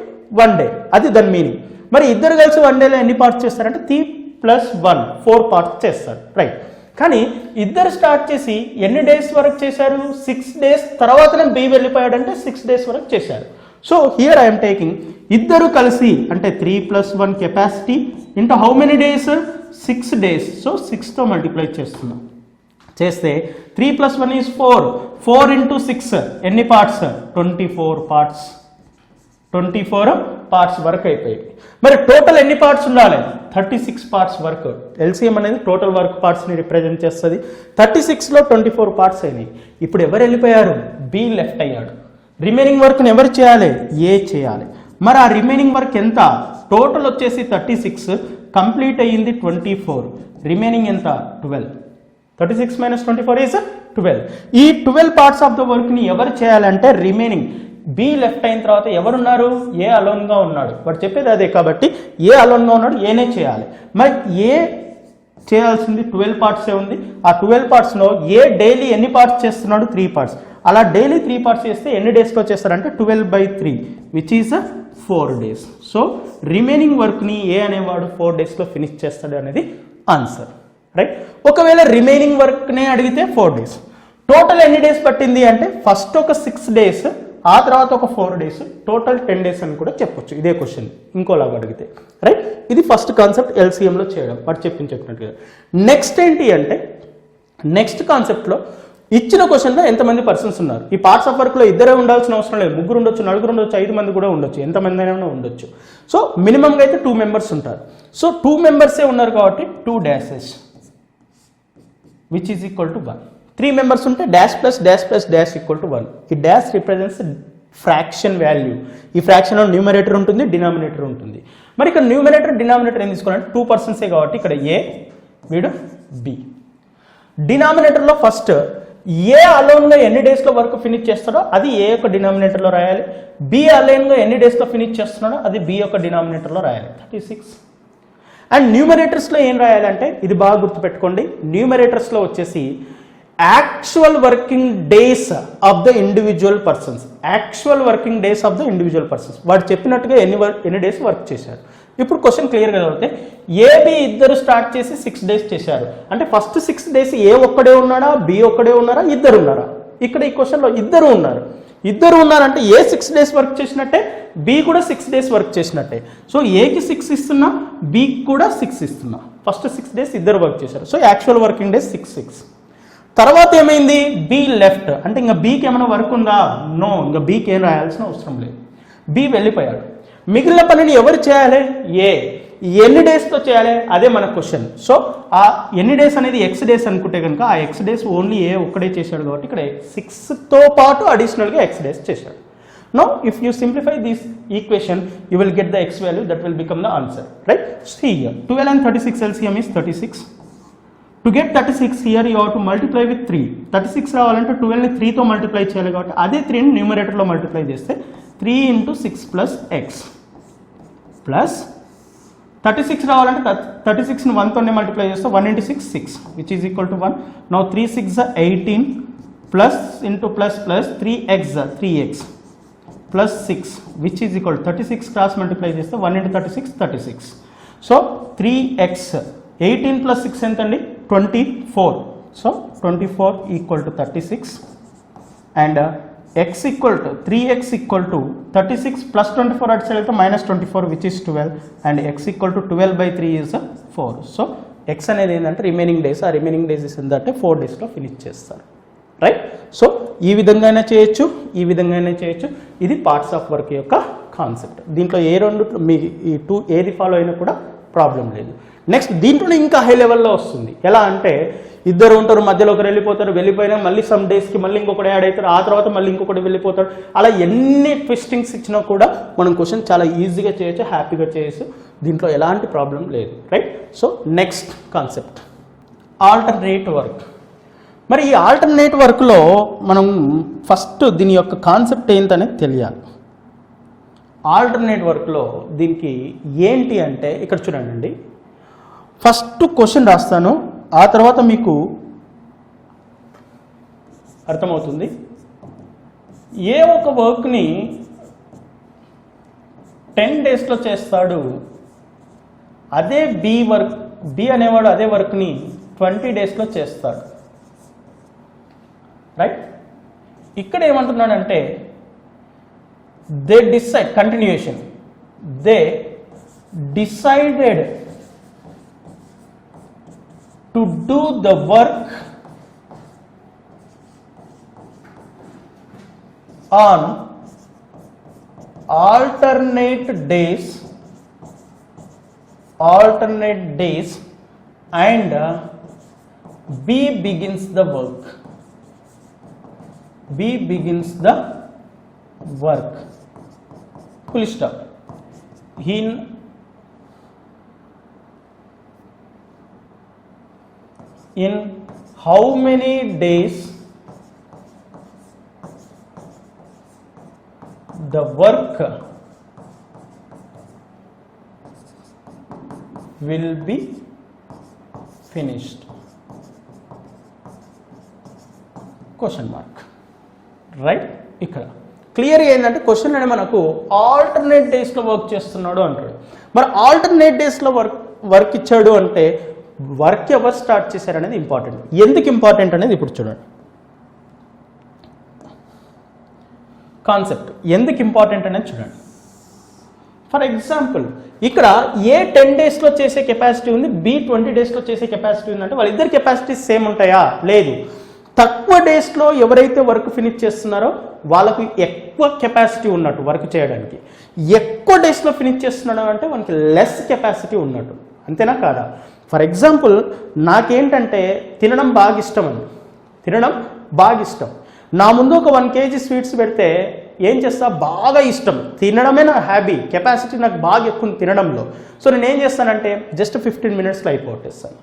1 day. అది దాని మీనింగ్. మరి ఇద్దరు కలిసి 1 dayలో ఎన్ని పార్ట్స్ చేస్తారంటే 3 + 1 4 parts చేస్తారు, రైట్? కానీ ఇద్దరు స్టార్ట్ చేసి ఎన్ని డేస్ వరకు చేశారు, 6 days తర్వాతనే బి వెళ్ళిపోయాడంటే 6 days వరకు చేశారు. సో హియర్ ఐఎమ్ టేకింగ్ ఇద్దరు కలిసి అంటే 3 + 1 capacity into how many days, 6 days. So 6తో మల్టిప్లై చేస్తున్నాం. చేస్తే 3 + 1 ఈజ్ 4, 4 × 6 ఎన్ని పార్ట్స్, 24 parts. 24 parts వర్క్ అయిపోయింది. మరి టోటల్ ఎన్ని పార్ట్స్ ఉండాలి, 36 parts వర్క్. ఎల్సిఎం అనేది టోటల్ వర్క్ పార్ట్స్ని రిప్రజెంట్ చేస్తుంది. 36లో 24 parts అయినాయి. ఇప్పుడు ఎవరు వెళ్ళిపోయారు, బి లెఫ్ట్ అయ్యాడు. రిమైనింగ్ వర్క్ని ఎవరు చేయాలి, ఏ చేయాలి. మరి ఆ రిమైనింగ్ వర్క్ ఎంత, టోటల్ వచ్చేసి 36, కంప్లీట్ అయ్యింది 24, రిమైనింగ్ ఎంత 12. 36 - 24 ఈజ్ 12. ఈ 12 parts ఆఫ్ ద వర్క్ని ఎవరు చేయాలంటే రిమైనింగ్ బి లెఫ్ట్ అయిన తర్వాత ఎవరున్నారు, ఏ అలోన్గా ఉన్నాడు. వాడు చెప్పేది అదే కాబట్టి ఏ అలోన్గా ఉన్నాడు, ఏనే చేయాలి. మరి ఏ చేయాల్సింది 12 parts ఉంది. ఆ 12 partsలో ఏ డైలీ ఎన్ని పార్ట్స్ చేస్తున్నాడు, 3 parts. అలా డైలీ 3 parts చేస్తే ఎన్ని డేస్లో చేస్తారంటే 12/3 which is 4 days. So remaining వర్క్ని ఏ అనేవాడు 4 daysలో ఫినిష్ చేస్తాడు అనేది ఆన్సర్, రైట్? ఒకవేళ రిమైనింగ్ వర్క్నే అడిగితే 4 days. టోటల్ ఎన్ని డేస్ పట్టింది అంటే ఫస్ట్ ఒక 6 days, ఆ తర్వాత ఒక 4 days, టోటల్ 10 days అని కూడా చెప్పొచ్చు. ఇదే క్వశ్చన్ ఇంకోలాగా అడిగితే, రైట్? ఇది ఫస్ట్ కాన్సెప్ట్ ఎల్సిఎంలో చేయడం, వాడు చెప్పినట్టుగా. నెక్స్ట్ ఏంటి అంటే నెక్స్ట్ కాన్సెప్ట్లో ఇచ్చిన క్వశ్చన్లో ఎంతమంది పర్సన్స్ ఉన్నారు. ఈ పార్ట్స్ ఆఫ్ వర్క్లో ఇద్దరే ఉండాల్సిన అవసరం లేదు, 3 ఉండొచ్చు, 4 ఉండొచ్చు, 5 మంది కూడా ఉండొచ్చు, ఎంతమంది అయినా ఉండొచ్చు. సో మినిమంగా అయితే 2 members ఉంటారు. సో 2 membersే ఉన్నారు కాబట్టి 2 dashes which is equal to 1. 3 members ఉంటే dash plus dash plus dash equal to 1. ఈ డాష్ రిప్రజెంట్స్ ఫ్రాక్షన్ వాల్యూ. ఈ ఫ్రాక్షన్లో న్యూమరేటర్ ఉంటుంది, డినామినేటర్ ఉంటుంది. మరి ఇక్కడ న్యూమరేటర్ డినామినేటర్ ఏం తీసుకోవాలంటే 2 personsే కాబట్టి ఇక్కడ ఏ, వీడు బి. డినామినేటర్లో ఫస్ట్ ఏ అలోన్గా ఎన్ని డేస్లో వర్క్ ఫినిష్ చేస్తాడో అది ఏ యొక్క డినామినేటర్లో రాయాలి. బి అలోన్గా ఎన్ని డేస్లో ఫినిష్ చేస్తున్నాడో అది బి యొక్క డినామినేటర్లో రాయాలి, 36. అండ్ న్యూమరేటర్స్లో ఏం రాయాలంటే ఇది బాగా గుర్తుపెట్టుకోండి. న్యూమరేటర్స్లో వచ్చేసి actual working days of the individual persons. Actual working days of the individual persons. వాడు చెప్పినట్టుగా ఎన్ని డేస్ వర్క్ చేశారు. ఇప్పుడు క్వశ్చన్ క్లియర్గా చదివితే ఏబి ఇద్దరు స్టార్ట్ చేసి 6 days చేశారు అంటే ఫస్ట్ 6 days ఏ ఒక్కడే ఉన్నాడా, బి ఒక్కడే ఉన్నారా, ఇద్దరు ఉన్నారా? ఇక్కడ ఈ క్వశ్చన్లో ఇద్దరు ఉన్నారు. ఇద్దరు ఉన్నారంటే ఏ 6 days వర్క్ చేసినట్టే, బి కూడా 6 days వర్క్ చేసినట్టే. సో ఏకి 6 ఇస్తున్నా, బికి కూడా 6 ఇస్తున్నా. ఫస్ట్ 6 days ఇద్దరు వర్క్ చేశారు. So actual working days 6. తర్వాత ఏమైంది, బి లెఫ్ట్ అంటే ఇంకా బీకి ఏమైనా వర్క్ ఉందా, నో, ఇంకా బీకి ఏం రాయాల్సిన అవసరం లేదు. బి వెళ్ళిపోయాడు. మిగిలిన పనిని ఎవరు చేయాలి, ఏ. ఎన్ని డేస్తో చేయాలి అదే మన క్వశ్చన్. సో ఆ ఎన్ని డేస్ అనేది ఎక్స్ డేస్ అనుకుంటే కనుక ఆ ఎక్స్ డేస్ ఓన్లీ ఏ ఒక్కడే చేశాడు కాబట్టి ఇక్కడ 6తో పాటు అడిషనల్గా ఎక్స్ డేస్ చేశాడు. Now if you simplify this equation you will get the X value that will become the answer, right? See here 12 and 36 LCM is 36. To get 36 here you have to multiply with 3. 36 రావాలంటే 12ని 3తో multiply చేయాలి కాబట్టి అదే 3ని న్యూమరేటర్లో multiply చేస్తే 3 × 6 + x plus 36 రావాలంటే 36ని 1తోనే multiply చేస్తే 1 × 6 6 which is equal to 1. Now 3 × 6 = 18 plus into plus plus 3x 3x plus 6 which is equal 36 cross multiply చేస్తే 1 × 36 36. So 3x 18 + 6 ఎంతండి 24. So 24 = 36 and x equal to 3x equal to 36 plus 24 at side minus 24 which is 12 and x equal to 12/3 is 4. So x అనేది ఏంటంటే remaining days, ఆ remaining days ఏంటంటే 4 daysలో finish చేస్తారు, right? So ఈ విధంగా అయినా చేయొచ్చు, ఈ విధంగా అయినా చేయొచ్చు. ఇది పార్ట్స్ ఆఫ్ వర్క్ యొక్క కాన్సెప్ట్. దీంట్లో ఏ రెండు మీ ఈ 2 ఏది ఫాలో అయినా కూడా ప్రాబ్లం లేదు. నెక్స్ట్ దీంట్లో ఇంకా హై లెవెల్లో వస్తుంది. ఎలా అంటే ఇద్దరు ఉంటారు, మధ్యలో ఒకరు వెళ్ళిపోతారు, వెళ్ళిపోయినా మళ్ళీ సమ్ డేస్కి మళ్ళీ ఇంకొకటి యాడ్ అవుతారు, ఆ తర్వాత మళ్ళీ ఇంకొకటి వెళ్ళిపోతాడు. అలా ఎన్ని ట్విస్టింగ్స్ ఇచ్చినా కూడా మనం క్వశ్చన్ చాలా ఈజీగా చేయొచ్చు, హ్యాపీగా చేయొచ్చు, దీంట్లో ఎలాంటి ప్రాబ్లం లేదు, right. So next concept alternate work. మరి ఈ ఆల్టర్నేట్ వర్క్లో మనం ఫస్ట్ దీని యొక్క కాన్సెప్ట్ ఏంటనేది తెలియాలి. ఆల్టర్నేట్ వర్క్లో దీనికి ఏంటి అంటే ఇక్కడ చూడండి, ఫస్ట్ క్వశ్చన్ రాస్తాను, ఆ తర్వాత మీకు అర్థమవుతుంది. ఏ ఒక వర్క్ని 10 డేస్లో చేస్తాడు, అదే బి అనేవాడు అదే వర్క్ని 20 డేస్లో చేస్తాడు, రైట్. ఇక్కడ ఏమంటున్నాడంటే they decide continuation, they decided to do the work on alternate days and B begins the work. Full stop. In how many days the work will be finished? Question mark, right. ఇక్కడ clear ఏంటంటే question అనేది మనకు alternate డేస్లో work చేస్తున్నాడు అంటాడు. మరి alternate డేస్లో work ఇచ్చాడు అంటే వర్క్ ఎవరు స్టార్ట్ చేశారు అనేది ఇంపార్టెంట్. ఎందుకు ఇంపార్టెంట్ అనేది ఇప్పుడు చూడండి. కాన్సెప్ట్ ఎందుకు ఇంపార్టెంట్ అనేది చూడండి. ఫర్ ఎగ్జాంపుల్ ఇక్కడ ఏ 10 డేస్లో చేసే కెపాసిటీ ఉంది, బి 20 డేస్లో చేసే కెపాసిటీ ఉందంటే వాళ్ళిద్దరు కెపాసిటీస్ సేమ్ ఉంటాయా? లేదు. తక్కువ డేస్లో ఎవరైతే వర్క్ ఫినిష్ చేస్తున్నారో వాళ్ళకు ఎక్కువ కెపాసిటీ ఉన్నట్టు వర్క్ చేయడానికి, ఎక్కువ డేస్లో ఫినిష్ చేస్తున్నాడు అంటే మనకి లెస్ కెపాసిటీ ఉన్నట్టు, అంతేనా కాదా? ఫర్ ఎగ్జాంపుల్ నాకేంటంటే తినడం బాగా ఇష్టం. నా ముందు ఒక 1 kg స్వీట్స్ పెడితే ఏం చేస్తా, బాగా ఇష్టం, తినడమే నా హ్యాబీ, కెపాసిటీ నాకు బాగా ఎక్కువ తినడంలో. సో నేను ఏం చేస్తానంటే జస్ట్ 15 మినిట్స్లో అయిపోతేస్తాను.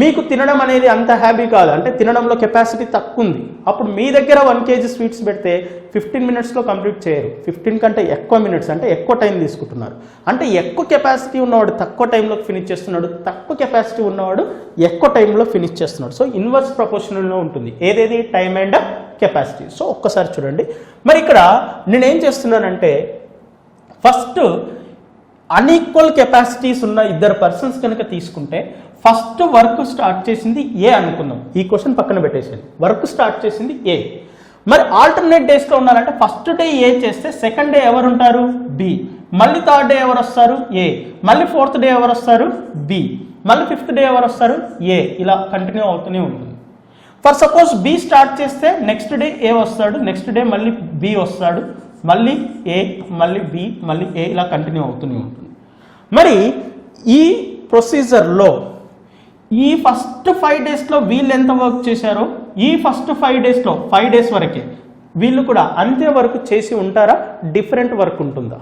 మీకు తినడం అనేది అంత హ్యాబీ కాదు, అంటే తినడంలో కెపాసిటీ తక్కువ ఉంది, అప్పుడు మీ దగ్గర 1 kg స్వీట్స్ పెడితే 15 మినిట్స్లో కంప్లీట్ చేయరు, 15 కంటే ఎక్కువ మినిట్స్, అంటే ఎక్కువ టైం తీసుకుంటున్నారు. అంటే ఎక్కువ కెపాసిటీ ఉన్నవాడు తక్కువ టైంలో ఫినిష్ చేస్తున్నాడు, తక్కువ కెపాసిటీ ఉన్నవాడు ఎక్కువ టైంలో ఫినిష్ చేస్తున్నాడు. సో ఇన్వర్స్ ప్రపోర్షనల్లో ఉంటుంది ఏదేది, టైం అండ్ కెపాసిటీ. సో ఒక్కసారి చూడండి. మరి ఇక్కడ నేనేం చేస్తున్నానంటే ఫస్ట్ అన్ఈక్వల్ కెపాసిటీస్ ఉన్న ఇద్దరు పర్సన్స్ కనుక తీసుకుంటే ఫస్ట్ వర్క్ స్టార్ట్ చేసింది ఏ అనుకుందాం, ఈ క్వశ్చన్ పక్కన పెట్టేసాను, వర్క్ స్టార్ట్ చేసింది ఏ. మరి ఆల్టర్నేట్ డేస్లో ఉన్నారంటే ఫస్ట్ డే ఏ చేస్తే సెకండ్ డే ఎవరు ఉంటారు, బి, మళ్ళీ థర్డ్ డే ఎవరు వస్తారు, ఏ, మళ్ళీ ఫోర్త్ డే ఎవరు వస్తారు, బి, మళ్ళీ ఫిఫ్త్ డే ఎవరు వస్తారు, ఏ, ఇలా కంటిన్యూ అవుతూనే ఉంటుంది. ఫర్ సపోజ్ బి స్టార్ట్ చేస్తే నెక్స్ట్ డే ఏ వస్తాడు, నెక్స్ట్ డే మళ్ళీ బి వస్తాడు, మళ్ళీ ఏ, మళ్ళీ బి, మళ్ళీ ఏ, ఇలా కంటిన్యూ అవుతూనే ఉంటుంది. మరి ఈ ప్రొసీజర్లో ఈ ఫస్ట్ 5 డేస్లో వీళ్ళు ఎంత వర్క్ చేశారో ఈ ఫస్ట్ 5 డేస్లో 5 డేస్ వరకే వీళ్ళు కూడా అంతే వర్క్ చేసి ఉంటారా? డిఫరెంట్ వర్క్ ఉంటుందా?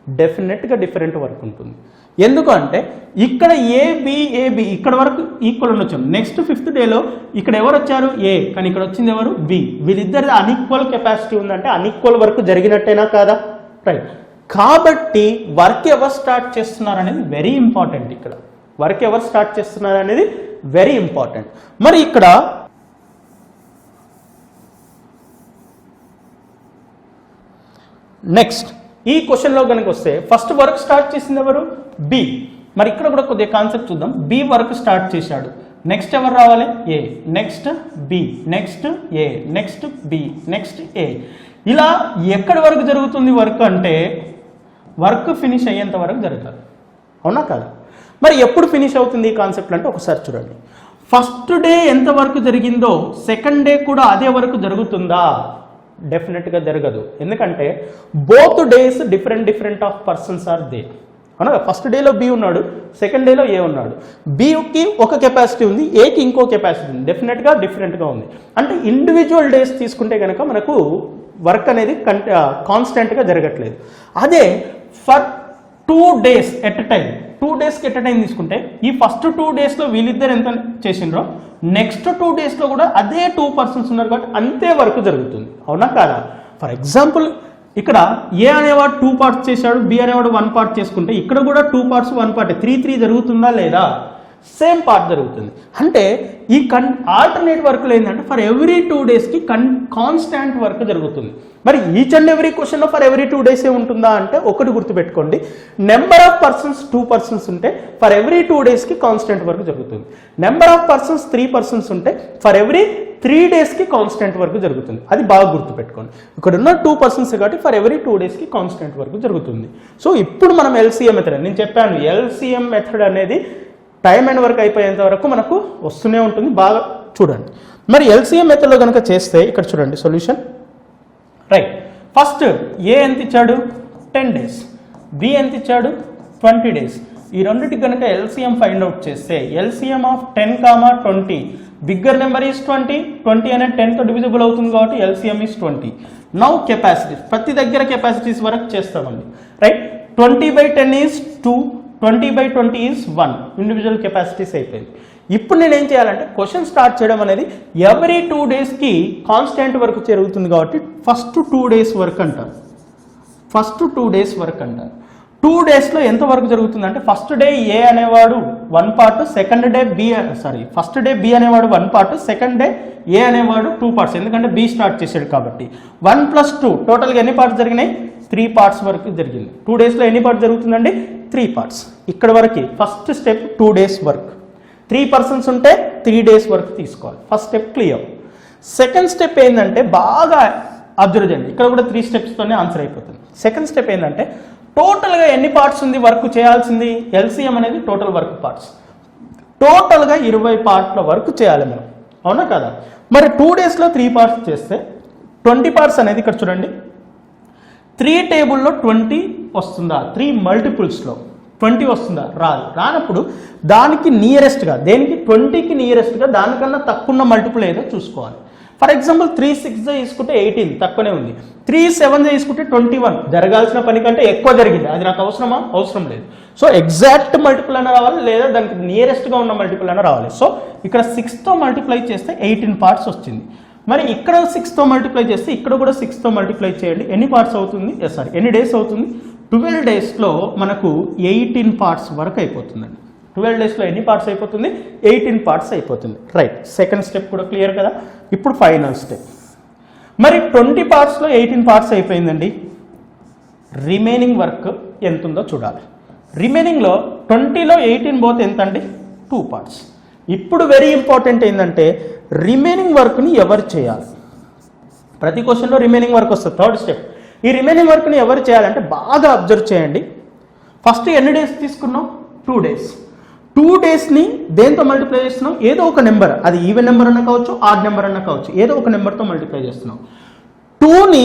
డెఫినెట్గా డిఫరెంట్ వర్క్ ఉంటుంది. ఎందుకు అంటే ఇక్కడ ఏబి ఇక్కడ వరకు ఈక్వల్ ఉండొచ్చు, నెక్స్ట్ 5th డేలో ఇక్కడ ఎవరు వచ్చారు, ఏ, కానీ ఇక్కడ వచ్చింది ఎవరు, బి. వీళ్ళిద్దరి అన్ఈక్వల్ కెపాసిటీ ఉందంటే అన్ఈక్వల్ వర్క్ జరిగినట్టేనా కాదా? రైట్. కాబట్టి వర్క్ ఎవరు స్టార్ట్ చేస్తున్నారు అనేది వెరీ ఇంపార్టెంట్. ఇక్కడ వర్క్ ఎవరు స్టార్ట్ చేస్తున్నారు అనేది వెరీ ఇంపార్టెంట్. మరి ఇక్కడ నెక్స్ట్ ఈ క్వశ్చన్లో కనుక వస్తే ఫస్ట్ వర్క్ స్టార్ట్ చేసింది ఎవరు, బి. మరి ఇక్కడ కూడా కొద్దిగా కాన్సెప్ట్ చూద్దాం. బి వర్క్ స్టార్ట్ చేశాడు, నెక్స్ట్ ఎవరు రావాలి, ఏ, నెక్స్ట్ బి, నెక్స్ట్ ఏ, నెక్స్ట్ బి, నెక్స్ట్ ఏ. ఇలా ఎక్కడి వరకు జరుగుతుంది వర్క్ అంటే వర్క్ ఫినిష్ అయ్యేంత వరకు జరుగుతుంది, అవునా కాదు? మరి ఎప్పుడు ఫినిష్ అవుతుంది ఈ కాన్సెప్ట్ అంటే ఒకసారి చూడండి. ఫస్ట్ డే ఎంత వరకు జరిగిందో సెకండ్ డే కూడా అదే వరకు జరుగుతుందా? డెఫినెట్గా జరగదు. ఎందుకంటే both days different of persons are they, అవునా, ఫస్ట్ డేలో బి ఉన్నాడు, సెకండ్ డేలో ఏ ఉన్నాడు. బికి ఒక కెపాసిటీ ఉంది, ఏకి ఇంకో కెపాసిటీ ఉంది, డెఫినెట్గా డిఫరెంట్గా ఉంది. అంటే ఇండివిజువల్ డేస్ తీసుకుంటే కనుక మనకు వర్క్ అనేది కాన్స్టెంట్గా జరగట్లేదు. అదే ఫర్ 2 days ఎట్ టైం, 2 daysకి ఎట్ టైం తీసుకుంటే ఈ ఫస్ట్ 2 daysలో వీళ్ళిద్దరు ఎంత చేసిండ్రో నెక్స్ట్ 2 daysలో కూడా అదే 2 persons ఉన్నారు కాబట్టి అంతే వర్క్ జరుగుతుంది. అవునా కాదా? ఫర్ ఎగ్జాంపుల్ ఇక్కడ ఏ అనేవాడు 2 parts చేశాడు, బి అనేవాడు 1 part చేసుకుంటే ఇక్కడ కూడా 2 parts 1 part 3 జరుగుతుందా లేదా? సేమ్ పార్ట్ జరుగుతుంది. అంటే ఈ ఆల్టర్నేట్ వర్క్లో ఏంటంటే ఫర్ ఎవ్రీ 2 daysకి కాన్స్టాంట్ వర్క్ జరుగుతుంది. మరి ఈచ్ అండ్ ఎవ్రీ క్వశ్చన్లో ఫర్ ఎవ్రీ 2 days ఉంటుందా అంటే ఒకటి గుర్తుపెట్టుకోండి, నెంబర్ ఆఫ్ పర్సన్స్ 2 persons ఉంటే ఫర్ ఎవ్రీ 2 daysకి కాన్స్టాంట్ వర్క్ జరుగుతుంది. నెంబర్ ఆఫ్ పర్సన్స్ 3 persons ఉంటే ఫర్ ఎవ్రీ 3 daysకి కాన్స్టెంట్ వర్క్ జరుగుతుంది. అది బాగా గుర్తుపెట్టుకోండి. ఇక్కడ ఉన్న 2 persons కాబట్టి ఫర్ ఎవ్రీ 2 daysకి కాన్స్టెంట్ వర్క్ జరుగుతుంది. సో ఇప్పుడు మనం ఎల్సీఎం మెథడ్, నేను చెప్పాను ఎల్సీఎం మెథడ్ అనేది టైం అండ్ వర్క్ అయిపోయేంత వరకు మనకు వస్తూనే ఉంటుంది. బాగా చూడండి. మరి ఎల్సీఎం మెథడ్లో కనుక చేస్తే ఇక్కడ చూడండి సొల్యూషన్. రైట్, ఫస్ట్ ఏ ఎంత ఇచ్చాడు 10 days, బి ఎంత ఇచ్చాడు 20 days. ఈ రెండింటికి కనుక ఎల్సీఎం ఫైండ్ అవుట్ చేస్తే LCM of 10, 20, bigger number is 20 అనేది 10తో డివిజిబుల్ అవుతుంది కాబట్టి ఎల్సీఎం ఈస్ 20. నౌ కెపాసిటీ, ప్రతి దగ్గర కెపాసిటీస్ వరకు చేస్తామండి. Right, 20/10 is 2, 20/20 is 1, individual capacities అయిపోయింది. ఇప్పుడు నేను ఏం చేయాలంటే క్వశ్చన్ స్టార్ట్ చేయడం అనేది ఎవ్రీ 2 daysకి కాన్స్టెంట్ వర్క్ జరుగుతుంది కాబట్టి ఫస్ట్ 2 days వర్క్ అంటారు. ఫస్ట్ 2 days వర్క్ అంటారు. 2 daysలో ఎంత వర్క్ జరుగుతుందంటే ఫస్ట్ డే ఏ అనేవాడు 1 part, second day first day B అనేవాడు 1 part, సెకండ్ డే ఏ అనేవాడు 2 parts, ఎందుకంటే బి స్టార్ట్ చేశాడు కాబట్టి 1 + 2 టోటల్గా ఎన్ని పార్ట్స్ జరిగినాయి? 3 parts వరకు జరిగింది. 2 daysలో ఎన్ని పార్ట్స్ జరుగుతుందండి? 3 parts. ఇక్కడ వరకు first step 2 days work. 3 persons ఉంటే 3 days వర్క్ తీసుకోవాలి. First step clear. Second step ఏంటంటే బాగా అబ్జర్వ్ చేయండి, ఇక్కడ కూడా 3 stepsతోనే ఆన్సర్ అయిపోతుంది. సెకండ్ స్టెప్ ఏంటంటే టోటల్గా ఎన్ని పార్ట్స్ ఉంది వర్క్ చేయాల్సింది? ఎల్సీఎం అనేది టోటల్ వర్క్ పార్ట్స్. టోటల్గా 20 parts వర్క్ చేయాలి మనం. అవునా కదా? మరి 2 daysలో 3 parts చేస్తే 20 parts అనేది ఇక్కడ చూడండి 3 tablesలో 20 వస్తుందా? 3 multiplesలో 20 వస్తుందా? రాదు. రానప్పుడు దానికి నియరెస్ట్గా, దేనికి 20కి నియరెస్ట్గా దానికన్నా తక్కువ ఉన్న మల్టిపుల్ ఏదో చూసుకోవాలి. ఫర్ ఎగ్జాంపుల్ 3 6 తీసుకుంటే 18 తక్కువనే ఉంది, 3 7 తీసుకుంటే 21 జరగాల్సిన పని కంటే ఎక్కువ జరిగింది. అది నాకు అవసరమా? అవసరం లేదు. సో ఎగ్జాక్ట్ మల్టిపుల్ అయినా రావాలి, లేదా దానికి నియరెస్ట్గా ఉన్న మల్టిపుల్ అయినా రావాలి. సో ఇక్కడ 6తో మల్టిప్లై చేస్తే 18 parts వచ్చింది. మరి ఇక్కడ 6తో మల్టిప్లై చేస్తే ఇక్కడ కూడా 6తో మల్టిప్లై చేయండి. ఎన్ని పార్ట్స్ అవుతుంది? ఎన్ని డేస్ అవుతుంది? 12 daysలో మనకు 18 parts వరకు అయిపోతుందండి. 12 daysలో ఎన్ని పార్ట్స్ అయిపోతుంది? 18 parts అయిపోతుంది. రైట్, సెకండ్ స్టెప్ కూడా క్లియర్ కదా? ఇప్పుడు ఫైనల్ స్టెప్. మరి 20 partsలో 18 parts అయిపోయిందండి. రిమైనింగ్ వర్క్ ఎంత ఉందో చూడాలి. రిమైనింగ్లో 20లో 18 పోతే ఎంత అండి? 2 parts. ఇప్పుడు వెరీ ఇంపార్టెంట్ ఏంటంటే రిమైనింగ్ వర్క్ని ఎవరు చేయాలి? ప్రతి క్వశ్చన్లో రిమైనింగ్ వర్క్ వస్తుంది. Third step. ఈ రిమైనింగ్ వర్క్ని ఎవరు చేయాలంటే బాగా అబ్జర్వ్ చేయండి. ఫస్ట్ ఎన్ని డేస్ తీసుకున్నాం? 2 days. 2 daysని దేంతో మల్టిప్లై చేస్తున్నాం? ఏదో ఒక నెంబర్, అది ఈవెన్ నెంబర్ అన్న కావచ్చు, ఆడ్ నెంబర్ అన్న కావచ్చు, ఏదో ఒక నెంబర్తో మల్టిప్లై చేస్తున్నాం. 2ని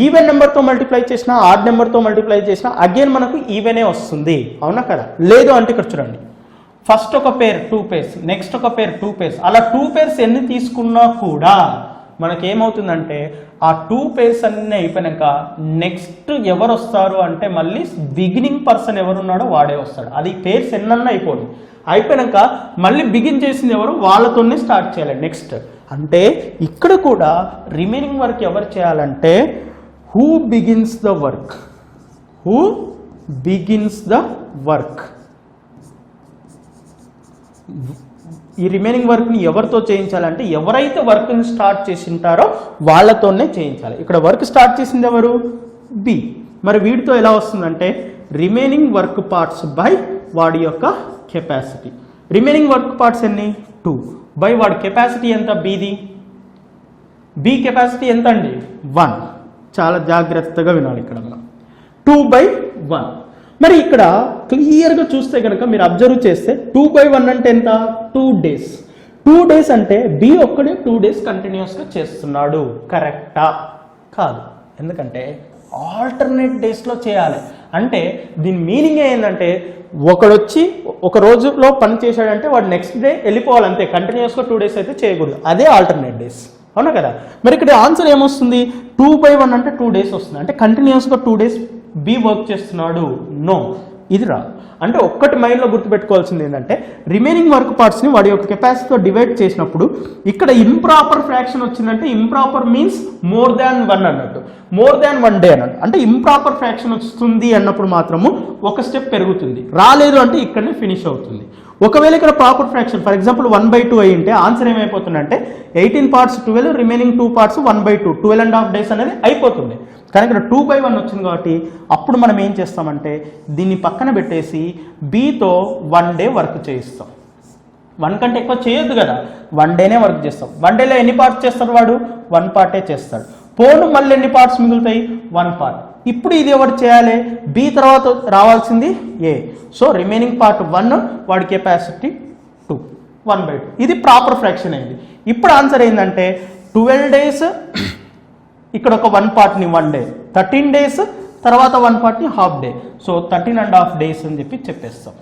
ఈవెన్ నెంబర్తో మల్టిప్లై చేసినా, ఆడ్ నెంబర్తో మల్టిప్లై చేసినా అగైన్ మనకు ఈవెనే వస్తుంది. అవునా కదా? లేదు అంటే ఇక్కడ చూడండి, ఫస్ట్ ఒక పేర్ 2 pairs, నెక్స్ట్ ఒక పేర్ 2 pairs, అలా 2 pairs ఎన్ని తీసుకున్నా కూడా మనకేమవుతుందంటే ఆ 2 pairs అన్నీ అయిపోయాక నెక్స్ట్ ఎవరు వస్తారు అంటే మళ్ళీ బిగినింగ్ పర్సన్ ఎవరున్నాడో వాడే వస్తాడు. అది పేర్స్ ఎన్నన్నా అయిపోయాక మళ్ళీ బిగిన్ చేసింది ఎవరు? వాళ్ళతోనే స్టార్ట్ చేయాలి నెక్స్ట్. అంటే ఇక్కడ కూడా రిమైనింగ్ వర్క్ ఎవరు చేయాలంటే who begins the work, who begins the work. ఈ రిమైనింగ్ వర్క్ని ఎవరితో చేయించాలంటే ఎవరైతే వర్క్ని స్టార్ట్ చేసి ఉంటారో వాళ్ళతోనే చేయించాలి. ఇక్కడ వర్క్ స్టార్ట్ చేసింది ఎవరు? బి. మరి వీడితో ఎలా వస్తుందంటే రిమైనింగ్ వర్క్ పార్ట్స్ బై వాడి యొక్క కెపాసిటీ. రిమైనింగ్ వర్క్ పార్ట్స్ ఎన్ని? 2 బై వాడి కెపాసిటీ ఎంత? బిది. బి కెపాసిటీ ఎంత అండి? 1. చాలా జాగ్రత్తగా వినాలి ఇక్కడ మనం. 2/1. మరి ఇక్కడ క్లియర్గా చూస్తే కనుక మీరు అబ్జర్వ్ చేస్తే 2/1 అంటే ఎంత? 2 days. 2 days అంటే బి ఒక్కడే 2 days కంటిన్యూస్గా చేస్తున్నాడు. కరెక్టా? కాదు. ఎందుకంటే ఆల్టర్నేట్ డేస్లో చేయాలి. అంటే దీని మీనింగ్ ఏంటంటే ఒకడు వచ్చి ఒక రోజులో పని చేశాడంటే వాడు నెక్స్ట్ డే వెళ్ళిపోవాలి అంతే, కంటిన్యూస్గా 2 days అయితే చేయకూడదు, అదే ఆల్టర్నేట్ డేస్. అవునా కదా? మరి ఇక్కడ ఆన్సర్ ఏమొస్తుంది? 2/1 అంటే 2 days వస్తుంది, అంటే కంటిన్యూస్గా 2 days బి వర్క్ చేస్తున్నాడు. నో, ఇది రా. అంటే ఒక్కటి మైండ్లో గుర్తుపెట్టుకోవాల్సింది ఏంటంటే రిమైనింగ్ వర్క్ పార్ట్స్ని వాడి యొక్క కెపాసిటీతో డివైడ్ చేసినప్పుడు ఇక్కడ ఇంప్రాపర్ ఫ్రాక్షన్ వచ్చిందంటే ఇంప్రాపర్ మీన్స్ మోర్ దాన్ 1 అన్నట్టు, మోర్ దాన్ 1 day అన్నట్టు. అంటే ఇంప్రాపర్ ఫ్రాక్షన్ వస్తుంది అన్నప్పుడు మాత్రము ఒక స్టెప్ పెరుగుతుంది, రాలేదు అంటే ఇక్కడనే ఫినిష్ అవుతుంది. ఒకవేళ ఇక్కడ ప్రాపర్ ఫ్రాక్షన్ ఫర్ ఎగ్జాంపుల్ 1/2 అయి ఉంటే ఆన్సర్ ఏమైపోతుందంటే 18 parts 12, రిమైనింగ్ 2 parts 1/2, 12.5 days అనేది అయిపోతుంది. కానీ ఇక్కడ 2/1 వచ్చింది కాబట్టి అప్పుడు మనం ఏం చేస్తామంటే దీన్ని పక్కన పెట్టేసి బీతో 1 day వర్క్ చేయిస్తాం. 1 కంటే ఎక్కువ చేయొద్దు కదా, 1 dayనే వర్క్ చేస్తాం. 1 dayలో ఎన్ని పార్ట్స్ చేస్తాడు వాడు? 1 part చేస్తాడు. పోను మళ్ళీ ఎన్ని పార్ట్స్ మిగులుతాయి? 1 part. ఇప్పుడు ఇది ఎవరు చేయాలి? బి తర్వాత రావాల్సింది ఏ. సో రిమైనింగ్ పార్ట్ 1, వాడి కెపాసిటీ 2, 1/2. ఇది ప్రాపర్ ఫ్రాక్షన్ అయింది. ఇప్పుడు ఆన్సర్ ఏంటంటే 12 days, ఇక్కడ ఒక 1 partని 1 day, 13 days, తర్వాత 1 partని ½ day. సో 13.5 days అని చెప్పి చెప్పేస్తాం.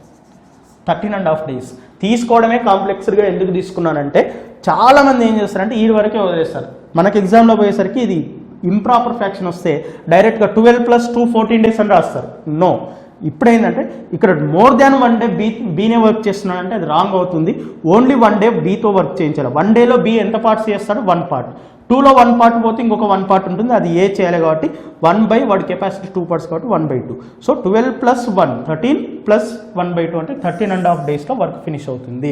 13.5 days తీసుకోవడమే కాంప్లెక్స్గా ఎందుకు తీసుకున్నానంటే చాలామంది ఏం చేస్తారంటే ఈ వరకే వదిలేస్తారు. మనకి ఎగ్జామ్లో పోయేసరికి ఇది ఇంప్రాపర్ ఫ్రాక్షన్ వస్తే డైరెక్ట్గా 12 + 2 14 days అని రాస్తారు. నో, ఇప్పుడు ఏంటంటే ఇక్కడ మోర్ దాన్ 1 day బీనే వర్క్ చేస్తున్నాడంటే అది రాంగ్ అవుతుంది. ఓన్లీ 1 day బీతో వర్క్ చేయించాలి. 1 dayలో బి ఎంత పార్ట్స్ చేస్తాడు? 1 part. 2లో 1 part పోతే ఇంకొక 1 part ఉంటుంది, అది ఏ చేయాలి కాబట్టి 1/, వాడి కెపాసిటీ 2 parts కాబట్టి 1/2. సో 12 + 1 13 + 1/2 అంటే 13.5 daysలో వర్క్ ఫినిష్ అవుతుంది.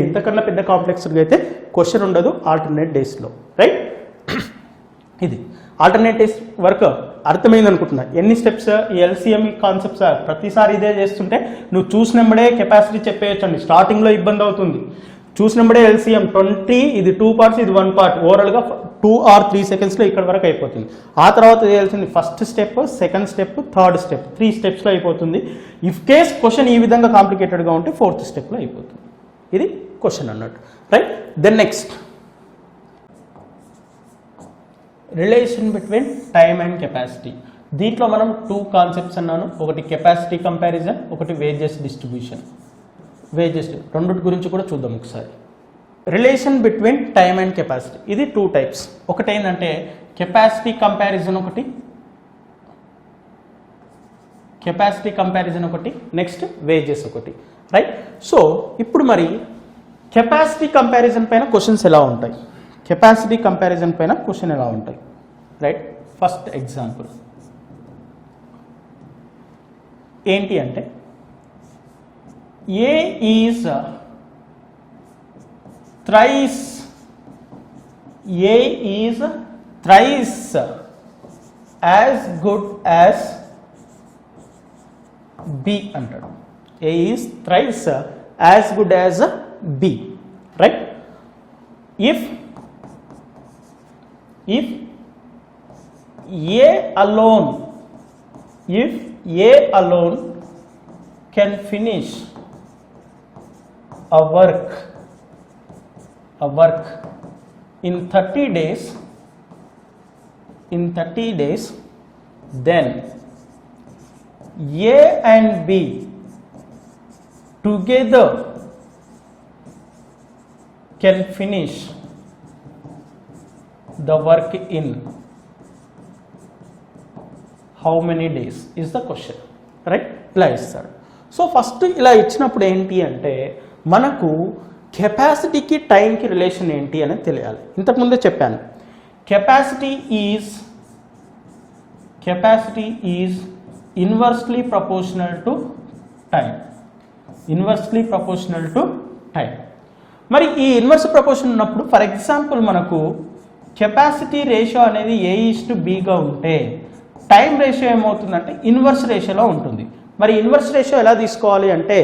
ఇంతకన్నా పెద్ద కాంప్లెక్స్గా అయితే క్వశ్చన్ ఉండదు ఆల్టర్నేట్ డేస్లో, రైట్? ఇది ఆల్టర్నేట్ డేస్ వర్క్ అర్థమైంది అనుకుంటున్నా. ఎన్ని స్టెప్స్? ఈ ఎల్సిఎం కాన్సెప్ట్స్ ప్రతిసారి ఇదే చేస్తుంటే నువ్వు చూసినప్పుడే కెపాసిటీ చెప్పేయచ్చండి. స్టార్టింగ్లో ఇబ్బంది అవుతుంది, చూసినప్పుడే ఎల్సిఎం 20, ఇది 2 parts, ఇది 1 part, ఓవరాల్గా 2 or 3 secondsలో ఇక్కడ వరకు అయిపోతుంది. ఆ తర్వాత చేయాల్సింది first step, second step, third step, 3 steps అయిపోతుంది. ఇఫ్ కేస్ క్వశ్చన్ ఈ విధంగా కాంప్లికేటెడ్గా ఉంటే 4th stepలో అయిపోతుంది. ఇది క్వశ్చన్ అన్నట్టు, right? Then next relation between time and capacity. దీంట్లో మనం 2 కాన్సెప్ట్స్ అన్నాను, ఒకటి కెపాసిటీ కంపారిజన్, ఒకటి వేజెస్ డిస్ట్రిబ్యూషన్. వేజెస్ రెండింటి గురించి కూడా చూద్దాం ఒకసారి. Relation between time and capacity ఇది 2 types. ఒకటి ఏంటంటే కెపాసిటీ కంపారిజన్ ఒకటి, నెక్స్ట్ వేజెస్ ఒకటి, రైట్? సో ఇప్పుడు మరి కెపాసిటీ కంపారిజన్ పైన క్వశ్చన్స్ ఎలా ఉంటాయి? కెపాసిటీ కంపారిజన్ పైన క్వశ్చన్ ఎలా ఉంటాయి, రైట్? ఫస్ట్ ఎగ్జాంపుల్ ఏంటి అంటే A is thrice as good as B అంటాడు. A is thrice as good as B, right? If A alone can finish a work in 30 days, then A and B together can finish the work in how many days is the question, right? ఇలా ఇస్తాడు. So first ఇలా ఇచ్చినప్పుడు ఏంటి అంటే మనకు కెపాసిటీకి టైంకి relation ఏంటి అనేది తెలియాలి. ఇంతకుముందే చెప్పాను, capacity is inversely proportional to time. మరి ఈ ఇన్వర్స్ ప్రపోర్షన్ ఉన్నప్పుడు ఫర్ ఎగ్జాంపుల్ మనకు కెపాసిటీ రేషియో అనేది A:Bగా ఉంటే టైం రేషియో ఏమవుతుందంటే ఇన్వర్స్ రేషియోలో ఉంటుంది. మరి ఇన్వర్స్ రేషియో ఎలా తీసుకోవాలి అంటే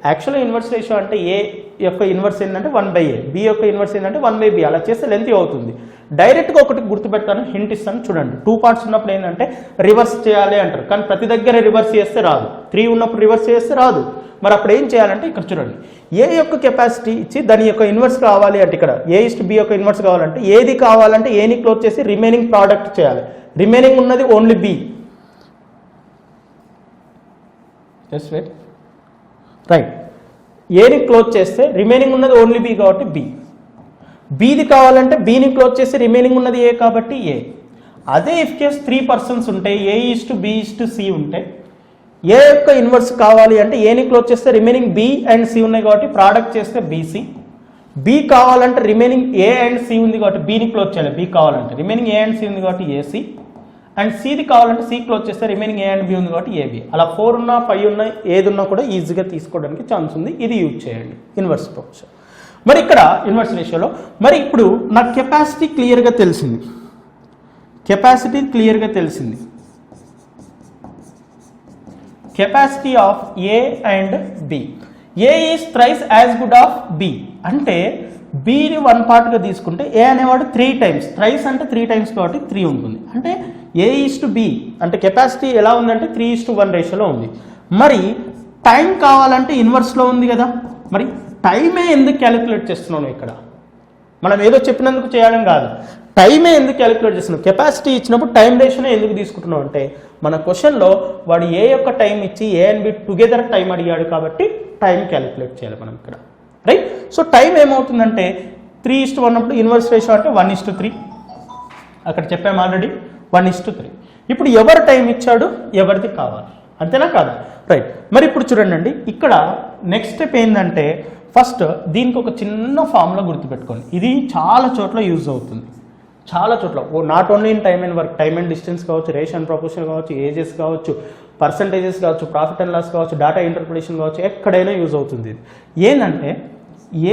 యాక్చువల్గా ఇన్వర్స్ రేషియో అంటే ఏ యొక్క ఇన్వర్స్ ఏంటంటే 1/A, బి యొక్క ఇన్వర్స్ ఏంటంటే 1/B. అలా చేస్తే లెంత్ అవుతుంది. డైరెక్ట్గా ఒకటి గుర్తుపెడతాను, హింట్ ఇస్తాను చూడండి. 2 parts ఉన్నప్పుడు ఏంటంటే రివర్స్ చేయాలి అంటారు, కానీ ప్రతి దగ్గర రివర్స్ చేస్తే రాదు. 3 ఉన్నప్పుడు రివర్స్ చేస్తే రాదు. మరి అప్పుడు ఏం చేయాలంటే ఇక్కడ చూడండి, ఏ యొక్క కెపాసిటీ ఇచ్చి దాని యొక్క ఇన్వర్స్ కావాలి అంటే ఇక్కడ A:B యొక్క ఇన్వర్స్ కావాలంటే ఏది కావాలంటే ఏని క్లోజ్ చేసి రిమైనింగ్ ప్రోడక్ట్ చేయాలి. రిమైనింగ్ ఉన్నది only B. Just wait. Right, ఏని క్లోజ్ చేస్తే రిమైనింగ్ ఉన్నది ఓన్లీ బి కాబట్టి బి. బీది కావాలంటే బీని క్లోజ్ చేస్తే రిమైనింగ్ ఉన్నది ఏ కాబట్టి ఏ. అదే ఇఫ్ కేస్ 3 పర్సన్స్ ఉంటే A:B:C ఉంటే ఏ యొక్క ఇన్వర్స్ కావాలి అంటే ఏని క్లోజ్ చేస్తే రిమైనింగ్ బి అండ్ సి ఉన్నాయి కాబట్టి ప్రోడక్ట్ చేస్తే బీసీ. బి కావాలంటే రిమైనింగ్ ఏ అండ్ సి ఉంది కాబట్టి బీని క్లోజ్ చేయాలి. బి కావాలంటే రిమైనింగ్ ఏ అండ్ సి ఉంది కాబట్టి ఏసీ. అండ్ సిది కావాలంటే సి క్లోజ్ చేస్తే రిమైనింగ్ ఏ అండ్ బి ఉంది కాబట్టి ఏబి. అలా 4 ఉన్నా 5 ఉన్నా ఏది ఉన్నా కూడా ఈజీగా తీసుకోవడానికి ఛాన్స్ ఉంది. ఇది యూజ్ చేయండి ఇన్వర్స్ ప్రొపోర్షన్. మరి ఇక్కడ ఇన్వర్స్ రేషియోలో మరి ఇప్పుడు నాకు కెపాసిటీ క్లియర్గా తెలిసింది. Capacity of A and B. A is thrice as good of B అంటే బిని 1 పార్ట్గా తీసుకుంటే ఏ అనేవాడు 3 టైమ్స్. థ్రైస్ అంటే 3 టైమ్స్ కాబట్టి 3 ఉంటుంది. అంటే A:B అంటే కెపాసిటీ ఎలా ఉందంటే 3:1 రేషియోలో ఉంది. మరి టైం కావాలంటే ఇన్వర్స్లో ఉంది కదా. మరి టైమే ఎందుకు క్యాలిక్యులేట్ చేస్తున్నాను ఇక్కడ? మనం ఏదో చెప్పినందుకు చేయడం కాదు, టైమే ఎందుకు క్యాలిక్యులేట్ చేస్తున్నాం? కెపాసిటీ ఇచ్చినప్పుడు టైం రేషియోనే ఎందుకు తీసుకుంటున్నాం అంటే మన క్వశ్చన్లో వాడు ఏ యొక్క టైం ఇచ్చి A and B together time అడిగాడు కాబట్టి టైం క్యాలిక్యులేట్ చేయాలి మనం ఇక్కడ. రైట్, సో టైం ఏమవుతుందంటే 3:1 అన్నప్పుడు ఇన్వర్స్ రేషియో అంటే 1:3. అక్కడ చెప్పాము ఆల్రెడీ 1:3. ఇప్పుడు ఎవరు టైం ఇచ్చాడు, ఎవరిది కావాలి, అంతేనా కాదా? రైట్, మరి ఇప్పుడు చూడండి ఇక్కడ నెక్స్ట్ స్టెప్ ఏంటంటే ఫస్ట్ దీనికి ఒక చిన్న ఫార్ములా గుర్తుపెట్టుకోండి. ఇది చాలా చోట్ల యూజ్ అవుతుంది, చాలా చోట్ల. Not only in time and work, time and distance కావచ్చు, రేషియో అండ్ ప్రపోర్షన్ కావచ్చు, ఏజెస్ కావచ్చు, పర్సంటేజెస్ కావచ్చు, ప్రాఫిట్ అండ్ లాస్ కావచ్చు, డేటా ఇంటర్ప్రిటేషన్ కావచ్చు, ఎక్కడైనా యూజ్ అవుతుంది. ఇది ఏంటంటే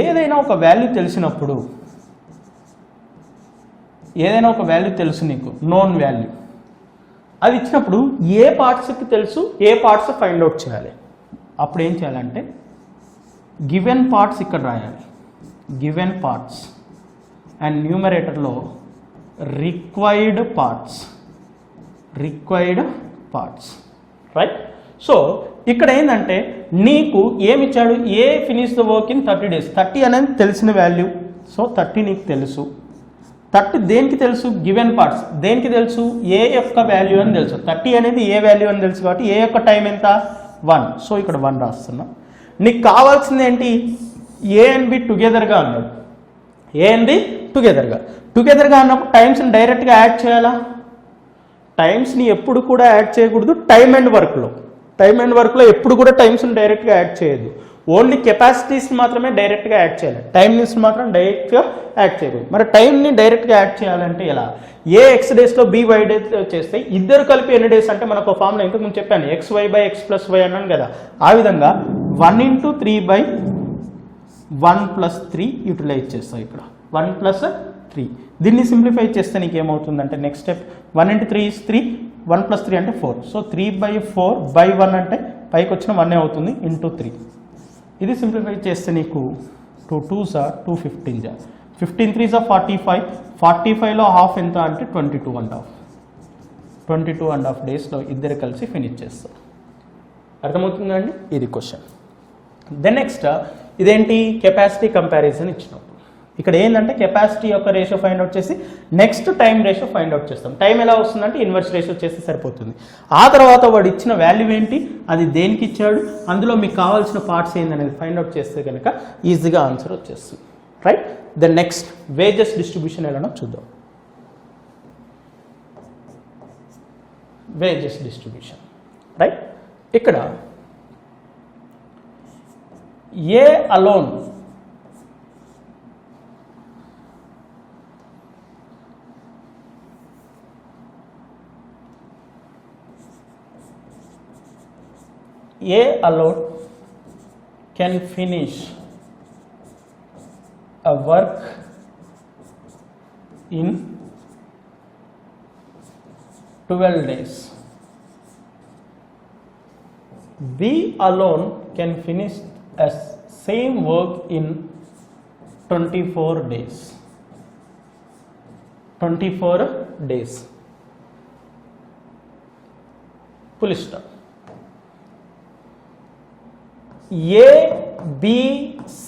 ఏదైనా ఒక వాల్యూ తెలిసినప్పుడు, ఏదైనా ఒక వాల్యూ తెలుసు నీకు, నోన్ వాల్యూ, అది ఇచ్చినప్పుడు ఏ పార్ట్స్కి తెలుసు, ఏ పార్ట్స్ ఫైండ్ అవుట్ చేయాలి. అప్పుడు ఏం చేయాలంటే గివెన్ పార్ట్స్ ఇక్కడ రాయాలి, గివెన్ పార్ట్స్ అండ్ న్యూమరేటర్లో రిక్వైర్డ్ పార్ట్స్, రైట్. సో ఇక్కడ ఏంటంటే నీకు ఏమిచ్చాడు, A finish the work in 30 days. 30 అనేది తెలిసిన వాల్యూ, సో 30 నీకు తెలుసు. 30 దేనికి తెలుసు, గివెన్ పార్ట్స్. దేనికి తెలుసు, ఏ యొక్క వాల్యూ అని తెలుసు. 30 అనేది ఏ వాల్యూ అని తెలుసు కాబట్టి ఏ యొక్క టైం ఎంత 1. సో ఇక్కడ 1 రాస్తున్నా. నీకు కావాల్సింది ఏంటి, ఏ అండ్ బి టుగెదర్గా అన్నాడు. ఏ అండ్ బి టుగెదర్గా అన్నప్పుడు టైమ్స్ని డైరెక్ట్గా యాడ్ చేయాలా? టైమ్స్ని ఎప్పుడు కూడా యాడ్ చేయకూడదు. టైమ్ అండ్ వర్క్లో ఎప్పుడు కూడా టైమ్స్ని డైరెక్ట్గా యాడ్ చేయొద్దు. ఓన్లీ కెపాసిటీస్ని మాత్రమే డైరెక్ట్గా యాడ్ చేయాలి, టైమ్ని మాత్రం డైరెక్ట్గా యాడ్ చేయకూడదు. మరి టైంని డైరెక్ట్గా యాడ్ చేయాలంటే ఎలా? ఏ X డేస్లో B Y డేస్ చేస్తే ఇద్దరు కలిపి ఎన్ని డేస్ అంటే మనకు ఒక ఫార్ములా ఇంతకు ముందు చెప్పాను, XY/X+Y అన్నాను కదా. ఆ విధంగా 1 × 3/1+3 యూటిలైజ్ చేస్తాం. ఇక్కడ 1+3. దీన్ని సింప్లిఫై చేస్తే నీకు ఏమవుతుందంటే నెక్స్ట్ స్టెప్ 1 × 3 = 3, 1+3 అంటే 4. సో 3/4/1 అంటే పైకి వచ్చిన 1 అవుతుంది ఇంటూ 3. ఇది సింప్లిఫై చేస్తే నీకు 2 2s are 2 15s are 15 3s are 45. 45లో half ఎంత అంటే 22.5 డేస్లో ఇద్దరు కలిసి ఫినిష్ చేస్తారు. అర్థమవుతుందా అండి? ఇది క్వశ్చన్. దెన్ నెక్స్ట్ ఇదేంటి, కెపాసిటీ కంపారిజన్ ఇచ్చినప్పుడు ఇక్కడ ఏంటంటే కెపాసిటీ యొక్క రేషియో ఫైండ్ అవుట్ చేసి next time ratio find out చేస్తాం. టైం ఎలా వస్తుందంటే ఇన్వర్స్ రేషియో చేస్తే సరిపోతుంది. ఆ తర్వాత వాడు ఇచ్చిన వాల్యూ ఏంటి, అది దేనికి ఇచ్చాడు, అందులో మీకు కావాల్సిన పార్ట్స్ ఏందనేది ఫైండ్ అవుట్ చేస్తే కనుక ఈజీగా ఆన్సర్ వచ్చేస్తుంది. Right, the next wages distribution ఎలానో చూద్దాం. Wages distribution, right. ఇక్కడ ఏ alone can finish a work in 12 days. B alone can finish a same work in 24 days. 24 days. Full stop. A, B,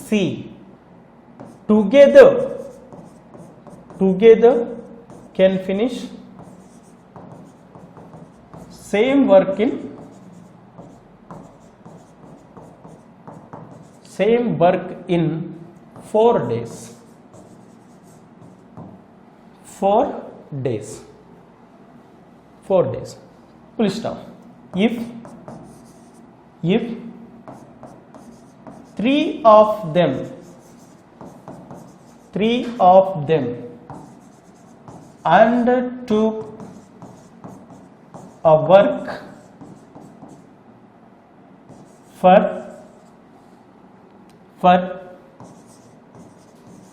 C together can finish same work in same work in 4 days. 4 days. 4 days. Full stop. If 3 of them undertook a work for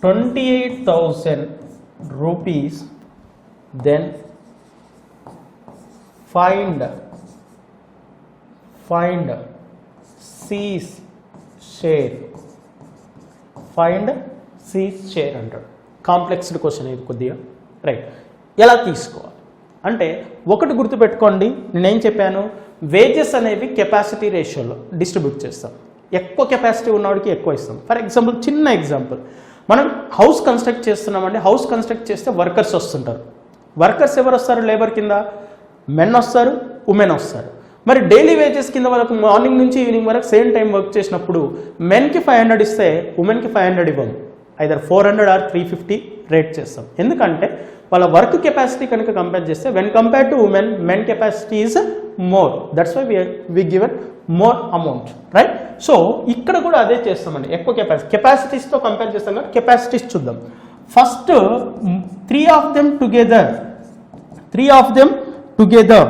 28,000 rupees, then find C's share. Find C's share అంటాడు. కాంప్లెక్స్డ్ question ఇది కొద్దిగా, right. ఎలా తీసుకోవాలి అంటే ఒకటి గుర్తుపెట్టుకోండి, నేనేం చెప్పాను, వేజెస్ అనేవి కెపాసిటీ రేషియోలో డిస్ట్రిబ్యూట్ చేస్తాం. ఎక్కువ కెపాసిటీ ఉన్నవాడికి ఎక్కువ ఇస్తాం. ఫర్ ఎగ్జాంపుల్, చిన్న ఎగ్జాంపుల్, మనం హౌస్ కన్స్ట్రక్ట్ చేస్తున్నామండి. హౌస్ కన్స్ట్రక్ట్ చేస్తే వర్కర్స్ వస్తుంటారు. వర్కర్స్ ఎవరు వస్తారు? లేబర్ కింద మెన్ వస్తారు, ఉమెన్ వస్తారు. మరి డైలీ వేజెస్ కింద వాళ్ళకు మార్నింగ్ నుంచి ఈవినింగ్ వరకు సేమ్ టైం వర్క్ చేసినప్పుడు మెన్కి 500 ఇస్తే ఉమెన్కి 500 ఇవ్వము. ఐదర్ 400 ఆర్ 350 రేట్ చేస్తాం. ఎందుకంటే వాళ్ళ వర్క్ కెపాసిటీ కనుక కంపేర్ చేస్తే when compare to women, men capacity is more. That's why we given more amount, right. So ఇక్కడ కూడా అదే చేస్తామండి. ఎక్కువ కెపాసిటీస్తో కంపేర్ చేస్తాం కదా. కెపాసిటీస్ చూద్దాం. First 3 of them together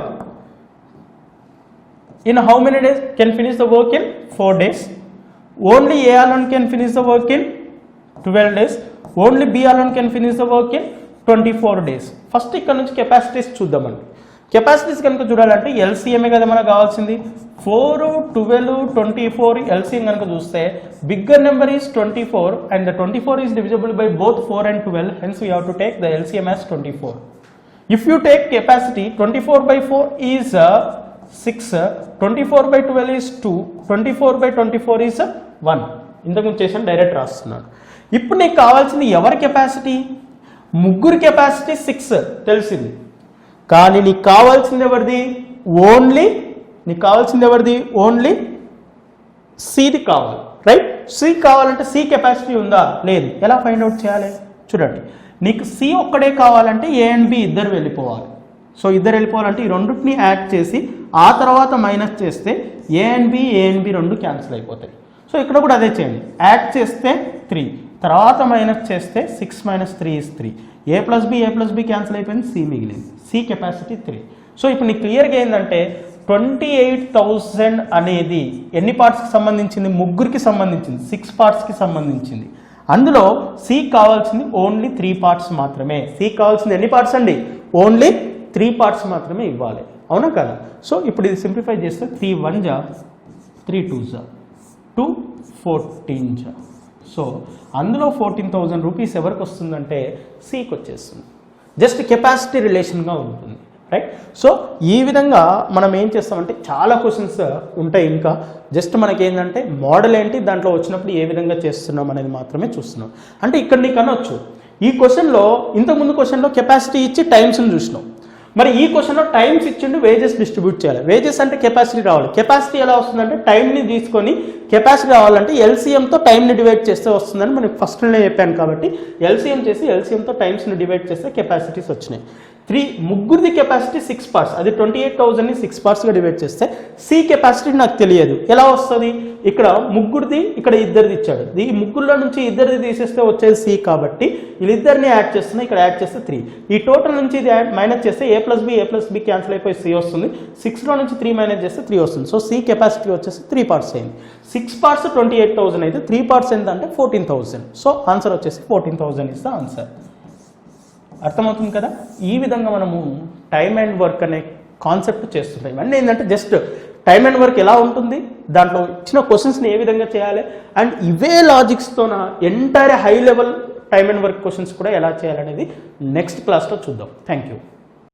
in how many days can finish the work? In 4 days. Only A alone can finish the work in 12 days. Only B alone can finish the work in 24 days. First ఇక్కడ నుంచి capacities చూద్దామండి. Capacities కనుక చూడాలంటే ఎల్సీఎంఏ కదా మనకు కావాల్సింది. 4, 12, 24 LCM కనుక చూస్తే bigger number is 24 and the 24 is divisible by both 4 and 12. Hence we have to take the LCM as 24. If you take capacity, 24 by 4 is 6, 24 by 12 is 2, 24 by 24 is 1. ఇంతకుముందు చేసాను, డైరెక్ట్ రాస్తున్నాను. ఇప్పుడు నీకు కావాల్సింది ఎవరి కెపాసిటీ? ముగ్గురు కెపాసిటీ 6 తెలిసింది. కానీ నీకు కావాల్సింది ఎవరిది? ఓన్లీ సిది కావాలి, రైట్. సి కావాలంటే సి కెపాసిటీ ఉందా? లేదు. ఎలా ఫైండ్ అవుట్ చేయాలి? చూడండి, నీకు సి ఒక్కడే కావాలంటే ఏ అండ్ బి ఇద్దరు వెళ్ళిపోవాలి. సో ఇద్దరు వెళ్ళిపోవాలంటే ఈ రెండింటిని యాడ్ చేసి ఆ తర్వాత మైనస్ చేస్తే ఏ అండ్ బి రెండు క్యాన్సిల్ అయిపోతాయి. సో ఇక్కడ కూడా అదే చేయండి. యాడ్ చేస్తే 3, తర్వాత మైనస్ చేస్తే 6 - 3 is 3. A plus B cancel అయిపోయింది, సి మిగిలింది. C capacity 3. సో ఇప్పుడు నీకు క్లియర్గా ఏంటంటే 28,000 అనేది ఎన్ని పార్ట్స్కి సంబంధించింది? ముగ్గురికి సంబంధించింది, 6 పార్ట్స్కి సంబంధించింది. అందులో సి కావాల్సింది ఓన్లీ 3 పార్ట్స్ మాత్రమే. సి కావాల్సింది ఎన్ని పార్ట్స్ అండి? ఓన్లీ 3 పార్ట్స్ మాత్రమే ఇవ్వాలి, అవునా కదా? సో ఇప్పుడు ఇది సింప్లిఫై చేస్తే 3 1 జా 3 2 జా 2 14 జా. సో అందులో 14,000 రూపీస్ ఎవరికి వస్తుందంటే సికి వచ్చేస్తుంది. జస్ట్ కెపాసిటీ రిలేషన్గా ఉంటుంది, రైట్. సో ఈ విధంగా మనం ఏం చేస్తామంటే చాలా క్వశ్చన్స్ ఉంటాయి. ఇంకా జస్ట్ మనకి ఏంటంటే మోడల్ ఏంటి, దాంట్లో వచ్చినప్పుడు ఏ విధంగా చేస్తున్నాం అనేది మాత్రమే చూస్తున్నాం. అంటే ఇక్కడ నీకు అనొచ్చు, ఈ క్వశ్చన్లో ఇంతకుముందు క్వశ్చన్లో కెపాసిటీ ఇచ్చి టైమ్స్ని చూసినాం. మరి ఈ క్వశ్చన్లో టైమ్స్ ఇచ్చిండు, వేజెస్ డిస్ట్రిబ్యూట్ చేయాలి. వేజెస్ అంటే కెపాసిటీ రావాలి. కెపాసిటీ ఎలా వస్తుందంటే టైంని తీసుకొని కెపాసిటీ రావాలంటే ఎల్సీఎంతో టైంని డివైడ్ చేస్తే వస్తుందని మనకి ఫస్ట్లోనే చెప్పాను. కాబట్టి ఎల్సీఎం చేసి ఎల్సీఎంతో టైమ్స్ని డివైడ్ చేస్తే కెపాసిటీస్ వచ్చినాయి. ముగ్గురిది కెపాసిటీ 6 పార్ట్స్, అది 28,000ని 6 పార్ట్స్గా డివైడ్ చేస్తే సి కెపాసిటీ నాకు తెలియదు, ఎలా వస్తుంది? ఇక్కడ ముగ్గురిది, ఇక్కడ ఇద్దరిది ఇచ్చాడు. ఈ ముగ్గురులో నుంచి ఇద్దరిది తీసేస్తే వచ్చేది సి. కాబట్టి వీళ్ళిద్దరిని యాడ్ చేస్తున్నా, ఇక్కడ యాడ్ చేస్తే 3. ఈ టోటల్ నుంచి ఇది మైనస్ చేస్తే ఏ ప్లస్ బి క్యాన్సిల్ అయిపోయి సి వస్తుంది. 6లో నుంచి 3 మైనస్ చేస్తే 3 వస్తుంది. సో సి కెపాసిటీ వచ్చేసి 3 పార్ట్స్ అయింది. 6 పార్ట్స్ 28,000 అయితే 3 పార్ట్స్ ఎంత అంటే 14,000. సో ఆన్సర్ వచ్చేసి 14,000 ఇస్ ద ఆన్సర్. అర్థమవుతుంది కదా? ఈ విధంగా మనము టైమ్ అండ్ వర్క్ అనే కాన్సెప్ట్ చేస్తున్నాం. ఇవన్నీ ఏంటంటే జస్ట్ టైమ్ అండ్ వర్క్ ఎలా ఉంటుంది, దాంట్లో ఇచ్చిన క్వశ్చన్స్ని ఏ విధంగా చేయాలి, అండ్ ఇవే లాజిక్స్తోన entire high level time and work questions కూడా ఎలా చేయాలనేది నెక్స్ట్ క్లాస్లో చూద్దాం. Thank you.